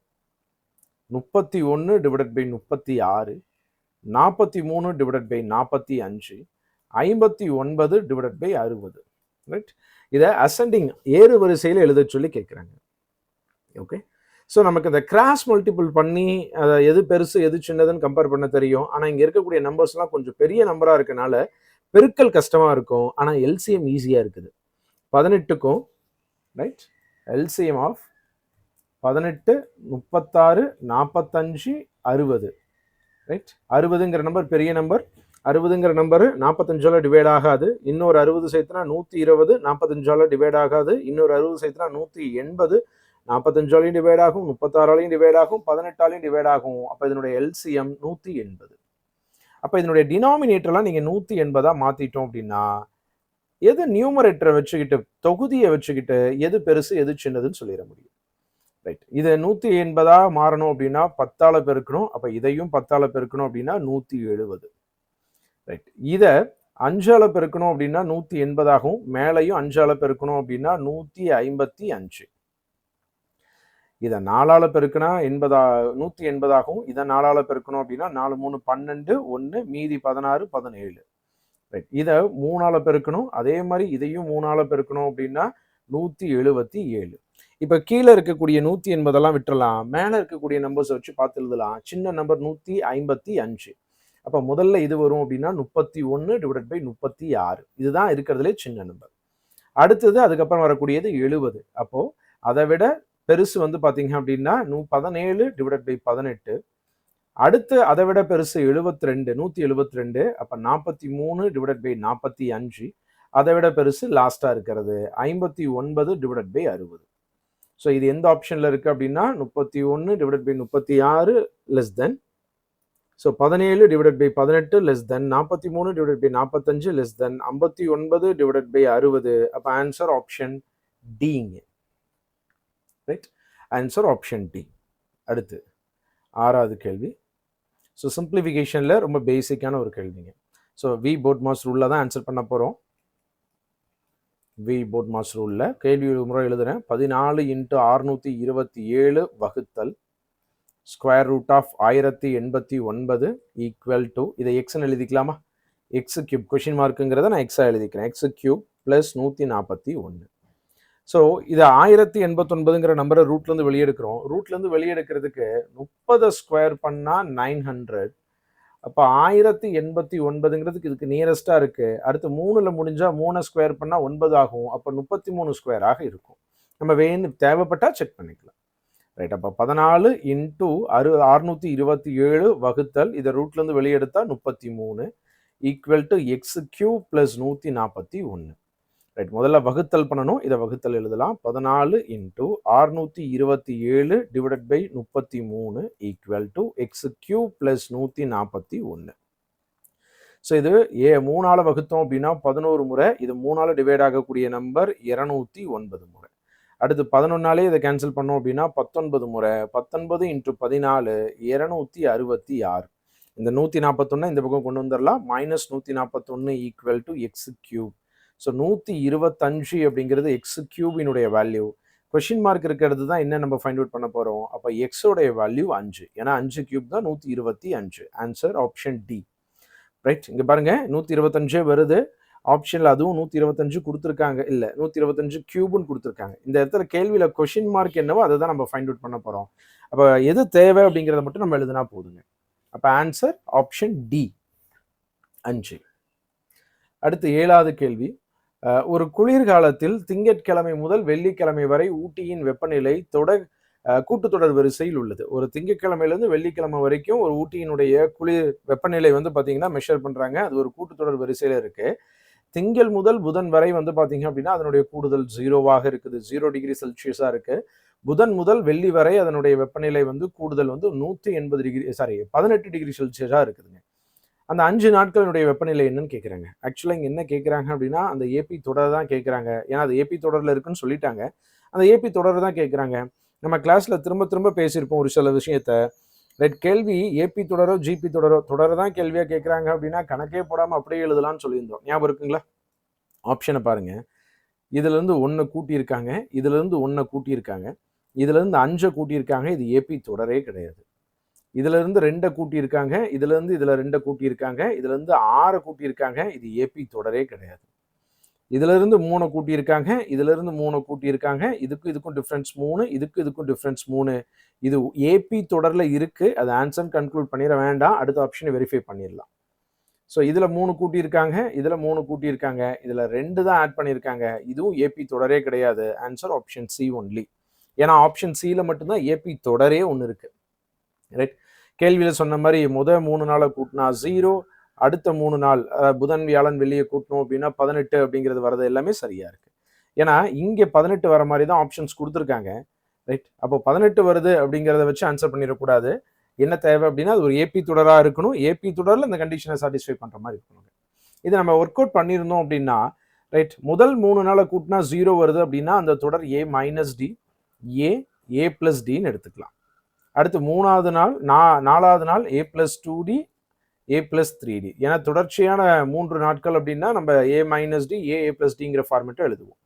A: 31 divided by 36, 43 divided by 45, 59 divided by 60. Right. இதை அசெண்டிங் ஏறு வரிசையில் எழுத சொல்லி கேட்குறாங்க. ஓகே. ஸோ நமக்கு இந்த கிராஸ் மல்டிபிள் பண்ணி அதை எது பெருசு எது சின்னதுன்னு கம்பேர் பண்ண தெரியும். ஆனால் இங்கே இருக்கக்கூடிய நம்பர்ஸ்லாம் கொஞ்சம் பெரிய நம்பராக இருக்கனால பெருக்கல் கஷ்டமாக இருக்கும். ஆனால் எல்சிஎம் ஈஸியாக இருக்குது. 18க்கும் ரைட் எல்சிஎம் ஆஃப் 18, 36, 45, 60. ரைட். 60ங்கிற நம்பர் பெரிய நம்பர். 60ங்கிற நம்பர் 45ஆல டிவைட் ஆகாது. இன்னொரு 60 சேர்த்துனா 120, 45ஆல டிவைட் ஆகாது. இன்னொரு 60 சேர்த்துனா 180, 45ஆலையும் டிவைட் ஆகும், 36ஆலையும் டிவைட் ஆகும், 18ஆலையும் டிவைட் ஆகும். அப்போ இதனுடைய எல்சிஎம் 180. அப்போ இதனுடைய டினாமினேட்டர்லாம் நீங்கள் 180 மாற்றிட்டோம் அப்படின்னா எது நியூமரேட்டரை வச்சுக்கிட்டு, தொகுதியை வச்சுக்கிட்டு எது பெருசு எது சின்னதுன்னு சொல்லிட முடியும். ரைட். இதை 180 மாறணும் அப்படின்னா 10ஆல பெருக்கணும். அப்போ இதையும் 10ஆல பெருக்கணும் அப்படின்னா 170. ரைட். இதை 5ஆல பெருக்கணும் அப்படின்னா 180 ஆகும். மேலையும் 5ஆல பெருக்கணும் அப்படின்னா 155. இதை 4ஆல பெருக்கினா 180 ஆகும். இதை 4ஆல பெருக்கணும் அப்படின்னா 4 3 12, 1 மீதி 16 17. ரைட். இதை 3ஆல பெருக்கணும். அதே மாதிரி இதையும் 3ஆல பெருக்கணும் அப்படின்னா 177. இப்போ கீழே இருக்கக்கூடிய 180 விட்டுறலாம், மேலே இருக்கக்கூடிய நம்பர்ஸ் வச்சு பார்த்து எழுதலாம். சின்ன நம்பர் 155. அப்போ முதல்ல இது வரும் அப்படின்னா 31 டிவைடட் பை 36. இதுதான் இருக்கிறதுலே சின்ன நம்பர். அடுத்தது அதுக்கப்புறம் வரக்கூடியது 70. அப்போ அதை விட பெருசு வந்து பார்த்தீங்க அப்படின்னா 17 டிவைடட் பை 18. அடுத்து அதை விட பெருசு 72, 172. அப்போ 43 டிவைடட் பை 45. அதை விட பெருசு லாஸ்டா இருக்கிறது 59 டிவைடட் பை 60. ஸோ இது எந்த ஆப்ஷன்ல இருக்கு அப்படின்னா 31 divided by 36 less than, so 17 divided by 18 less than, 43 divided by 45 less than, 59 divided by 60. அப்போ ஆன்சர் ஆப்ஷன் டிங்க. ரைட். Answer option D. அடுத்து 6வது கேள்வி. ஸோ சிம்பிளிஃபிகேஷனில் ரொம்ப பேசிக்கான ஒரு கேள்விங்க. ஸோ வி போட்மாஸ் ரூலில் தான் ஆன்சர் பண்ண போகிறோம். வி போட்மாஸ் ரூலில் கேள்வி முறை எழுதுகிறேன். 14 × 627 வகுத்தல் square root of 1089 equal to, இதை எக்ஸ்ன்னு எழுதிக்கலாமா? எக்ஸ் கியூப், கொஷின் மார்க்குங்கிறத நான் எக்ஸாக எழுதிக்கிறேன். X cube plus 141. ஸோ இதை 1089ங்கிற நம்பரை ரூட்லேருந்து வெளியெடுக்கிறோம். ரூட்லேருந்து வெளியெடுக்கிறதுக்கு 30 ஸ்கொயர் பண்ணால் 900. அப்போ 1089ங்கிறதுக்கு இதுக்கு நியரஸ்டாக இருக்குது. அடுத்து 3ல் முடிஞ்சால் 3 ஸ்கொயர் பண்ணால் 9 ஆகும். அப்போ 33 ஸ்கொயராக இருக்கும். நம்ம தேவைப்பட்டால் செக் பண்ணிக்கலாம். ரைட், அப்போ 14 இன்ட்டு 627 வகுத்தல் இதை ரூட்லேருந்து வெளியெடுத்தால் 33 equal to x cube plus 141. Right, முதல்ல வகுத்தல் பண்ணணும். இதை வகுத்தல் எழுதலாம். 14 into 627 divided by 33 equal to x cube plus 141. So இது 3ஆல் வகுத்தோம் அப்படின்னா 11 முறை. இது 3ஆல் டிவைட் ஆகக்கூடிய நம்பர் 209 முறை. அடுத்து 11ஆலே இதை கேன்சல் பண்ணோம் அப்படின்னா 19 முறை. 19 இன்ட்டு 14 266. இந்த 141 இந்த பக்கம் கொண்டு வந்துடலாம். -141 equal to x cube. So 125 அப்படிங்கிறது எக்ஸ் கியூபினுடைய வேல்யூ. கொஷின் மார்க் இருக்கிறது தான் என்ன நம்ம ஃபைண்ட் அவுட் பண்ண போகிறோம். அப்போ எக்ஸோடைய வேல்யூ 5. ஏன்னா 5 கியூப் தான் 125. Answer option D. ரைட், இங்கே பாருங்க 125 வருது. ஆப்ஷனில் அதுவும் 125 கொடுத்துருக்காங்க. இல்லை, 125 கியூப்னு கொடுத்துருக்காங்க. இந்த இடத்துல கேள்வியில் கொஷின் மார்க் என்னவோ அதை தான் நம்ம ஃபைண்ட் அவுட் பண்ண போகிறோம். அப்போ எது தேவை அப்படிங்கிறத மட்டும் நம்ம எழுதுனா போதுங்க. அப்போ ஆன்சர் ஆப்ஷன் டி, 5. அடுத்து 7வது கேள்வி. ஒரு குளிர்காலத்தில் திங்கட்கிழமை முதல் வெள்ளிக்கிழமை வரை ஊட்டியின் வெப்பநிலை கூட்டுத்தொடர் வரிசையில் உள்ளது. ஒரு திங்கட்கிழமையிலேருந்து வெள்ளிக்கிழமை வரைக்கும் ஒரு ஊட்டியினுடைய வெப்பநிலை வந்து பார்த்தீங்கன்னா மெஷர் பண்ணுறாங்க. அது ஒரு கூட்டுத்தொடர் வரிசையில் இருக்குது. திங்கள் முதல் புதன் வரை வந்து பார்த்தீங்க அப்படின்னா அதனுடைய கூடுதல் 0வாக இருக்குது, 0 டிகிரி செல்சியஸாக இருக்குது. புதன் முதல் வெள்ளி வரை அதனுடைய வெப்பநிலை வந்து கூடுதல் வந்து 18 டிகிரி செல்சியஸாக இருக்குதுங்க. அந்த 5 நாட்களினுடைய வெப்பநிலை என்னன்னு கேட்குறாங்க. ஆக்சுவலாக இங்கே என்ன கேட்குறாங்க அப்படின்னா அந்த ஏபி தொடர் தான் கேட்குறாங்க. ஏன்னா அது ஏபி தொடரில் இருக்குன்னு சொல்லிட்டாங்க. அந்த ஏபி தொடர் தான் கேட்குறாங்க. நம்ம கிளாஸில் திரும்ப திரும்ப பேசியிருப்போம் ஒரு சில விஷயத்த. ரைட், கேள்வி ஏபி தொடரோ ஜிபி தொடரை தான் கேள்வியாக கேட்குறாங்க அப்படின்னா கணக்கே போடாமல் அப்படியே எழுதலாம்னு சொல்லியிருந்தோம். ஞாபகம் இருக்குங்களா? ஆப்ஷனை பாருங்க. இதுலேருந்து 1 கூட்டியிருக்காங்க, இதுலேருந்து 1 கூட்டியிருக்காங்க, இதுலேருந்து 5 கூட்டியிருக்காங்க. இது ஏபி தொடரே கிடையாது. இதுலேருந்து 2 கூட்டியிருக்காங்க, இதுலேருந்து இதில் 2 கூட்டியிருக்காங்க, இதுலேருந்து 6 கூட்டியிருக்காங்க. இது ஏபி தொடரே கிடையாது. இதிலிருந்து 3 கூட்டியிருக்காங்க, இதிலிருந்து 3 கூட்டியிருக்காங்க. இதுக்கும் டிஃப்ரென்ஸ் 3, இதுக்கும் டிஃப்ரென்ஸ் 3. இது ஏபி தொடரில் இருக்கு. அது ஆன்சர் கன்க்ளூட் பண்ணிட வேண்டாம். அடுத்த ஆப்ஷனை வெரிஃபை பண்ணிடலாம். ஸோ இதில் 3 கூட்டியிருக்காங்க, இதில் 3 கூட்டியிருக்காங்க, இதில் 2 தான் ஆட் பண்ணியிருக்காங்க. இதுவும் ஏபி தொடரே கிடையாது. Answer option C only. ஏன்னா ஆப்ஷன் சியில் மட்டும்தான் ஏபி தொடரே ஒன்று இருக்கு. ரைட், கேள்வியில் சொன்ன மாதிரி 3 நாளை கூட்டினா 0, அடுத்த 3 நாள் புதன் வியாழன் வெள்ளியை கூட்டணும் அப்படின்னா 18 அப்படிங்கிறது வரது எல்லாமே சரியா இருக்கு. ஏன்னா இங்கே 18 வர மாதிரி தான் ஆப்ஷன்ஸ் கொடுத்துருக்காங்க. ரைட், அப்போ 18 வருது அப்படிங்கிறத வச்சு ஆன்சர் பண்ணிடக்கூடாது. என்ன தேவை அப்படின்னா அது ஒரு ஏபி தொடராக இருக்கணும். ஏபி தொடரில் இந்த கண்டிஷனை சாட்டிஸ்ஃபை பண்ணுற மாதிரி இருக்கணும். இதை நம்ம ஒர்க் அவுட் பண்ணியிருந்தோம் அப்படின்னா ரைட், முதல் 3 நாளை கூட்டினா 0 வருது அப்படின்னா அந்த தொடர் ஏ மைனஸ் டி, ஏ பிளஸ் டின்னு எடுத்துக்கலாம். அடுத்து 3வது நாள் 4வது நாள் ஏ பிளஸ் 2டி, ஏ பிளஸ் 3டி. ஏன்னா தொடர்ச்சியான 3 நாட்கள் அப்படின்னா நம்ம A minus D, A plus டிங்கிற ஃபார்மேட்டை எழுதுவோம்.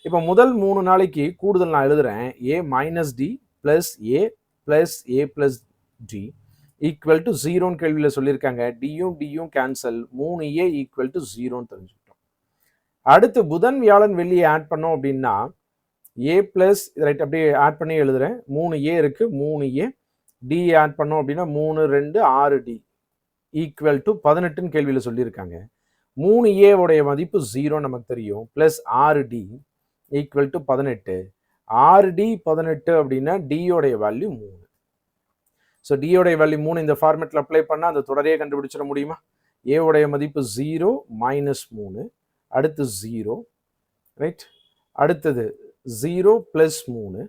A: இப்போ முதல் 3 நாளைக்கு கூடுதல் நான் எழுதுறேன். A minus D plus A plus D equal to 0ன்னு கேள்வியில் சொல்லியிருக்காங்க. டியும் கேன்சல், 3a ஈக்குவல் டு 0ன்னு தெரிஞ்சுக்கிட்டோம். அடுத்து புதன் வியாழன் வெள்ளியை ஆட் பண்ணோம் அப்படின்னா ஏ பிளஸ் ரைட் அப்படியே ஆட் பண்ணி எழுதுறேன். 3a இருக்கு, 3a டி ஆட் பண்ணோம் அப்படின்னா 3 2 6d ஈக்குவல் டு 18ன்னு கேள்வியில் சொல்லியிருக்காங்க. 3a உடைய மதிப்பு 0 நமக்கு தெரியும். Plus 6d equal to 18. 6d 18 அப்படின்னா டியோடைய வேல்யூ 3. ஸோ டியோடைய வேல்யூ 3 இந்த ஃபார்மேட்டில் அப்ளை பண்ணால் அந்த தொடரையே கண்டுபிடிச்சிட முடியுமா? ஏவுடைய மதிப்பு 0 மைனஸ் 3, அடுத்து 0 ரைட், அடுத்தது 0 பிளஸ் 3,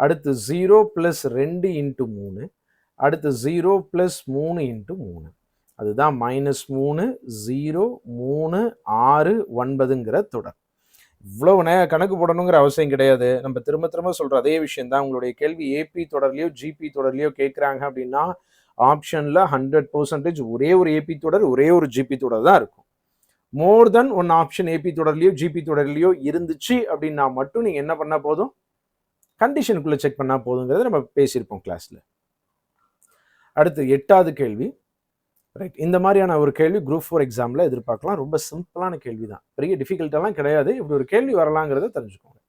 A: அடுத்து 0 பிளஸ் 2 இன்ட்டு 3, அடுத்து 0 பிளஸ் 3 இன்ட்டு 3. அதுதான் -3 0 3 6 9ங்கிற தொடர். இவ்வளவு கணக்கு போடணுங்கிற அவசியம் கிடையாது. நம்ம திரும்ப திரும்ப சொல்ற அதே விஷயம் தான். உங்களுடைய கேள்வி ஏபி தொடர்லையோ ஜிபி தொடர்லையோ கேட்குறாங்க அப்படின்னா ஆப்ஷன்ல 100% ஒரே ஒரு ஏபி தொடர், ஒரே ஒரு ஜிபி தொடர் தான் இருக்கும். மோர் தென் ஒன் ஆப்ஷன் ஏபி தொடர்லையோ ஜிபி தொடர்லையோ இருந்துச்சு அப்படின்னா மட்டும் நீங்க என்ன பண்ணா போதும், கண்டிஷனுக்குள்ள செக் பண்ணா போதுங்கிறத நம்ம பேசியிருப்போம் கிளாஸ்ல. அடுத்து 8வது கேள்வி. ரைட், இந்த மாதிரியான ஒரு கேள்வி குரூப் 4 எக்ஸாமில் எதிர்பார்க்கலாம். ரொம்ப சிம்பிளான கேள்வி தான், பெரிய டிஃபிகல்ட்டெல்லாம் கிடையாது. இப்படி ஒரு கேள்வி வரலாங்கிறத தெரிஞ்சுக்கோங்க.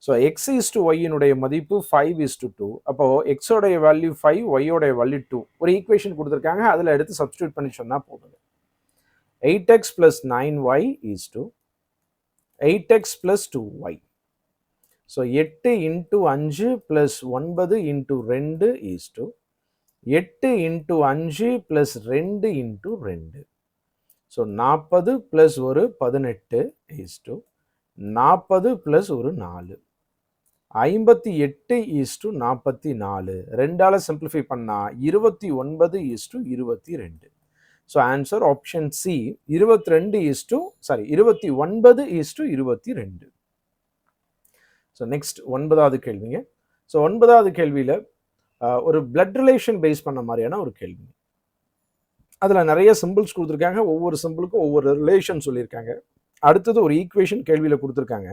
A: ஸோ எக்ஸ் இஸ் டு ஒய்யினுடைய மதிப்பு 5:2. அப்போ எக்ஸோடைய வேல்யூ 5, ஒய்யோடைய வேல்யூ 2. ஒரு ஈக்குவேஷன் கொடுத்துருக்காங்க, அதில் எடுத்து சப்ஸ்டியூட் பண்ணி சொன்னால் போதுங்க. 8x plus 9y is to 8x plus 2y. So 8 into 5 plus 9 into 2 is to 8 into 5 plus 2 into 2. So 40 plus ஒரு 18 is to 40 plus ஒரு 4. 58 is to 44. 2ஆல சிம்பிளிஃபை பண்ணா 29 is to 22. So answer option C 29 is to 22. So next 9வது கேள்விங்க. ஸோ 9வது கேள்வியில் ஒரு பிளட் ரிலேஷன் பேஸ் பண்ண மாதிரியான ஒரு கேள்வி. அதில் நிறைய சிம்பிள்ஸ் கொடுத்துருக்காங்க, ஒவ்வொரு சிம்பிளுக்கும் ஒவ்வொரு ரிலேஷன் சொல்லியிருக்காங்க. அடுத்தது ஒரு ஈக்குவேஷன் கேள்வியில் கொடுத்துருக்காங்க.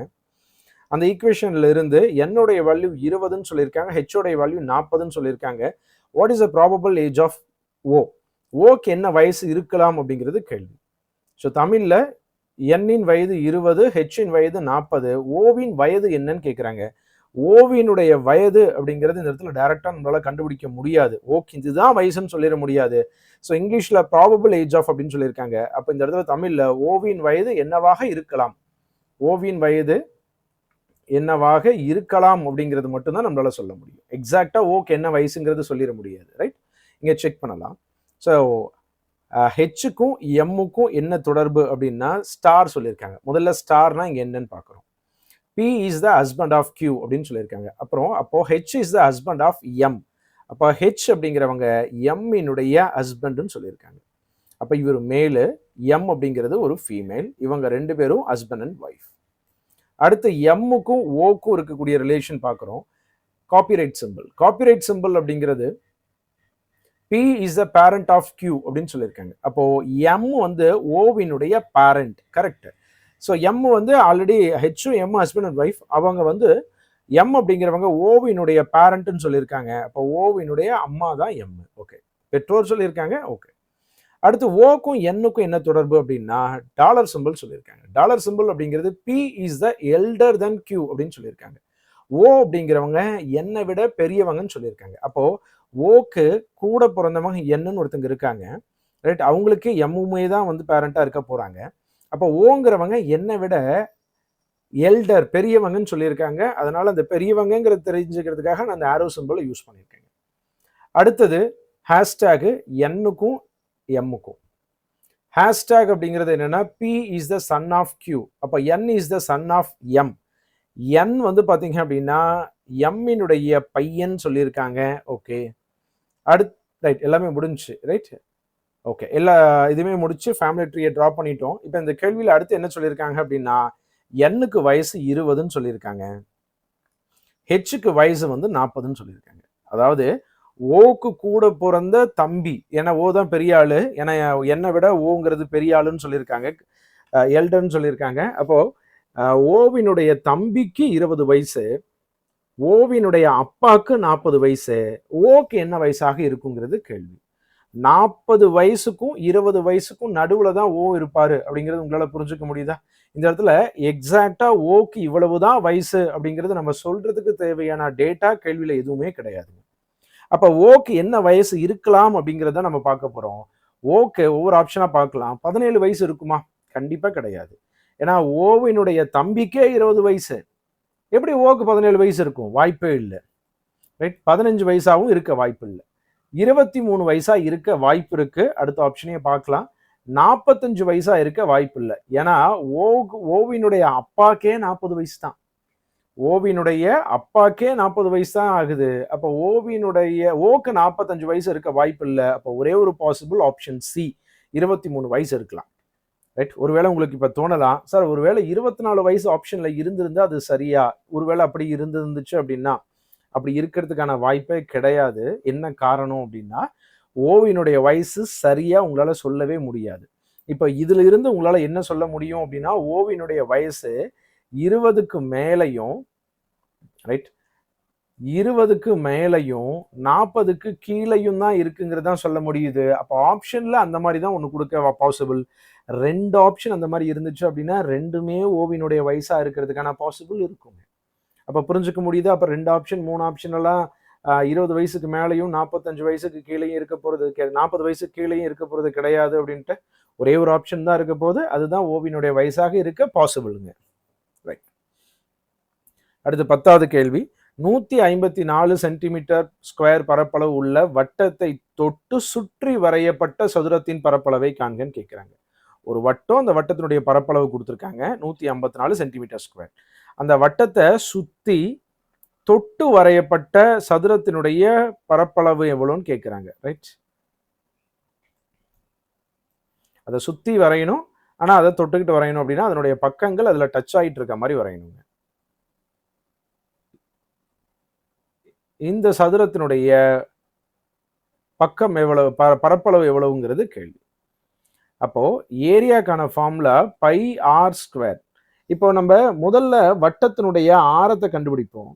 A: அந்த ஈக்குவேஷன்ல இருந்து என்னுடைய வேல்யூ 20ன்னு சொல்லியிருக்காங்க, ஹெச்சோடைய வேல்யூ 40ன்னு சொல்லியிருக்காங்க. What is a probable age of O? ஓக்கு என்ன வயசு இருக்கலாம் அப்படிங்கிறது கேள்வி. ஸோ தமிழில் என்னின் வயது 20, ஹெச்சின் வயது 40, ஓவின் வயது என்னன்னு கேட்குறாங்க. ஓவினுடைய வயது அப்படிங்கிறது இந்த இடத்துல டைரக்டாக நம்மளால கண்டுபிடிக்க முடியாது. ஓகே, இதுதான் வயசுன்னு சொல்லிட முடியாது. ஸோ இங்கிலீஷில் ப்ராபபிள் ஏஜ் ஆஃப் அப்படின்னு சொல்லியிருக்காங்க. அப்போ இந்த இடத்துல தமிழில் ஓவின் வயது என்னவாக இருக்கலாம், ஓவின் வயது என்னவாக இருக்கலாம் அப்படிங்கிறது மட்டும்தான் நம்மளால சொல்ல முடியும். எக்ஸாக்டா ஓக்கு என்ன வயசுங்கிறது சொல்லிட முடியாது. ரைட், இங்க செக் பண்ணலாம். ஸோ ஹெச்சுக்கும் எம்முக்கும் என்ன தொடர்பு அப்படின்னா ஸ்டார் சொல்லியிருக்காங்க. முதல்ல ஸ்டார்னா இங்க என்னன்னு பார்க்குறோம். P is the husband of Q அப்படின்னு சொல்லியிருக்காங்க. அப்போ H is the husband of M. அப்போ ஹெச் அப்படிங்கிறவங்க எம்மினுடைய ஹஸ்பண்ட்னு சொல்லியிருக்காங்க. அப்போ இவர் மேலு, எம் அப்படிங்கிறது ஒரு ஃபீமேல். இவங்க 2 பேரும் ஹஸ்பண்ட் அண்ட் ஒய்ஃப். அடுத்து எம்முக்கும் ஓக்கும் இருக்கக்கூடிய ரிலேஷன் பார்க்குறோம். Copyright simple. காப்பிரைட் சிம்பிள் அப்படிங்கிறது P is the parent of Q அப்படின்னு சொல்லியிருக்காங்க. அப்போ எம் வந்து ஓவினுடைய பேரண்ட். கரெக்ட். ஸோ எம் வந்து ஆல்ரெடி ஹெச்சும் எம் ஹஸ்பண்ட் அண்ட் ஒய்ஃப். அவங்க வந்து எம் அப்படிங்கிறவங்க ஓவினுடைய பேரண்ட்னு சொல்லியிருக்காங்க. அப்போ ஓவினுடைய அம்மா தான் எம். ஓகே, பெற்றோர் சொல்லியிருக்காங்க. ஓகே, அடுத்து ஓக்கும் என்னுக்கும் என்ன தொடர்பு அப்படின்னா டாலர் சிம்பிள் சொல்லியிருக்காங்க. டாலர் சிம்பிள் அப்படிங்கிறது P is the elder then Q அப்படின்னு சொல்லியிருக்காங்க. ஓ அப்படிங்கிறவங்க என்னை விட பெரியவங்கன்னு சொல்லியிருக்காங்க. அப்போ ஓக்கு கூட பிறந்தவங்க என்னன்னு ஒருத்தங்க இருக்காங்க. ரைட், அவங்களுக்கு எம்முமே தான் வந்து பேரண்டா இருக்க போறாங்க. அப்போ ஓங்கிறவங்க என்னை விட எல்டர் பெரியவங்கன்னு சொல்லியிருக்காங்க. அதனால அந்த பெரியவங்கிறது தெரிஞ்சுக்கிறதுக்காக நான் அந்த ஆரோ சிம்பிளை யூஸ் பண்ணியிருக்கேன். அடுத்தது ஹேஷ்டேக் என்னுக்கும் எம்முக்கும். ஹேஷ்டேக் அப்படிங்கிறது என்னன்னா P is the son of Q. அப்போ N is the son of M. N வந்து பார்த்தீங்க அப்படின்னா எம்மினுடைய பையன் சொல்லியிருக்காங்க. ஓகே, அடுத்து ரைட், எல்லாமே முடிஞ்சு. ரைட், ஓகே, எல்லா இதுவுமே முடிச்சு ஃபேமிலி ட்ரீயை ட்ரா பண்ணிட்டோம். இப்போ இந்த கேள்வியில் அடுத்து என்ன சொல்லியிருக்காங்க அப்படின்னா எண்ணுக்கு வயசு 20ன்னு சொல்லியிருக்காங்க, ஹெச்சுக்கு வயசு வந்து 40ன்னு சொல்லியிருக்காங்க. அதாவது ஓக்கு கூட பிறந்த தம்பி, ஏன்னா ஓ தான் பெரிய ஆளு, ஏன்னா என்னை விட ஓங்கிறது பெரிய ஆளுன்னு சொல்லியிருக்காங்க, எல்டர்ன்னு சொல்லியிருக்காங்க. அப்போ ஓவினுடைய தம்பிக்கு 20 வயசு, ஓவினுடைய அப்பாவுக்கு 40 வயசு. ஓக்கு என்ன வயசாக இருக்குங்கிறது கேள்வி. 40 வயசுக்கும் 20 வயசுக்கும் நடுவுல தான் ஓ இருப்பாரு அப்படிங்கிறது உங்களால புரிஞ்சுக்க முடியுதா? இந்த இடத்துல எக்ஸாக்டா ஓக்கு இவ்வளவுதான் வயசு அப்படிங்கிறது நம்ம சொல்றதுக்கு தேவையான டேட்டா கேள்வியில எதுவுமே கிடையாது. அப்ப ஓக்கு என்ன வயசு இருக்கலாம் அப்படிங்கிறத நம்ம பார்க்க போறோம். ஓக்கு ஒவ்வொரு ஆப்ஷனா பார்க்கலாம். 17 வயசு இருக்குமா? கண்டிப்பா கிடையாது. ஏன்னா ஓவினுடைய தம்பிக்கே 20 வயசு, எப்படி ஓக்கு 17 வயசு இருக்கும்? வாய்ப்பே இல்லை. ரைட், 15 வயசாகவும் இருக்க வாய்ப்பு இல்லை, 23 வயசா இருக்க வாய்ப்பு இருக்கு. அடுத்த ஆப்ஷனையே பார்க்கலாம். 45 வயசா இருக்க வாய்ப்பு இல்லை. ஏன்னா ஓவினுடைய அப்பாக்கே 40 வயசு தான். ஓவினுடைய அப்பாக்கே 40 வயசு தான் ஆகுது. அப்போ ஓவினுடைய ஓக்கு 45 வயசு இருக்க வாய்ப்பு இல்லை. அப்போ ஒரே ஒரு பாசிபிள் ஆப்ஷன் சி, 23 வயசு இருக்கலாம். ரைட், ஒருவேளை உங்களுக்கு இப்போ தோணலாம், சார் ஒருவேளை 24 வயசு ஆப்ஷன்ல இருந்திருந்தா அது சரியா? ஒருவேளை அப்படி இருந்துச்சு அப்படின்னா அப்படி இருக்கிறதுக்கான வாய்ப்பே கிடையாது. என்ன காரணம் அப்படின்னா ஓவினுடைய வயசு சரியா உங்களால சொல்லவே முடியாது. இப்போ இதுல இருந்து உங்களால என்ன சொல்ல முடியும் அப்படின்னா ஓவினுடைய வயசு 20க்கு மேலையும், ரைட், 20க்கு மேலையும் 40க்கு கீழையும் தான் இருக்குங்கிறது தான் சொல்ல முடியுது. அப்போ ஆப்ஷன்ல அந்த மாதிரி தான் ஒன்று கொடுக்க பாசிபிள். 2 ஆப்ஷன் அந்த மாதிரி இருந்துச்சு அப்படின்னா 2மே ஓவினுடைய வயசா இருக்கிறதுக்கான பாசிபிள் இருக்குங்க. அப்போ புரிஞ்சுக்க முடியுது. அப்போ 2 ஆப்ஷன் 3 ஆப்ஷன் எல்லாம் 20 வயசுக்கு மேலேயும் 45 வயசுக்கு கீழேயும் இருக்க போறது, 40 வயசுக்கு கீழேயும் இருக்க போறது கிடையாது அப்படின்ட்டு ஒரே ஒரு ஆப்ஷன் தான் இருக்க போது. அதுதான் ஓவினுடைய வயசாக இருக்க பாசிபிளுங்க. ரைட். அடுத்து 10வது கேள்வி. 154 சென்டிமீட்டர் ஸ்கொயர் பரப்பளவு உள்ள வட்டத்தை தொட்டு சுற்றி வரையப்பட்ட சதுரத்தின் பரப்பளவை காண்கன்னு கேட்குறாங்க. ஒரு வட்டம், அந்த வட்டத்தினுடைய பரப்பளவு கொடுத்துருக்காங்க 154 சென்டிமீட்டர் ஸ்கொயர். அந்த வட்டத்தை சுத்தி தொட்டு வரையப்பட்ட சதுரத்தினுடைய பரப்பளவு எவ்வளோன்னு கேட்குறாங்க. ரைட். அதை சுத்தி வரையணும், ஆனால் அதை தொட்டுக்கிட்டு வரையணும் அப்படின்னா அதனுடைய பக்கங்கள் அதில் டச் ஆகிட்டு இருக்க மாதிரி வரையணுங்க. இந்த சதுரத்தினுடைய பக்கம் எவ்வளவு, பரப்பளவு எவ்வளவுங்கிறது கேள்வி. அப்போ ஏரியாக்கான ஃபார்முலா பை ஆர் ஸ்கொயர். இப்போ நம்ம முதல்ல வட்டத்தினுடைய ஆரத்தை கண்டுபிடிப்போம்.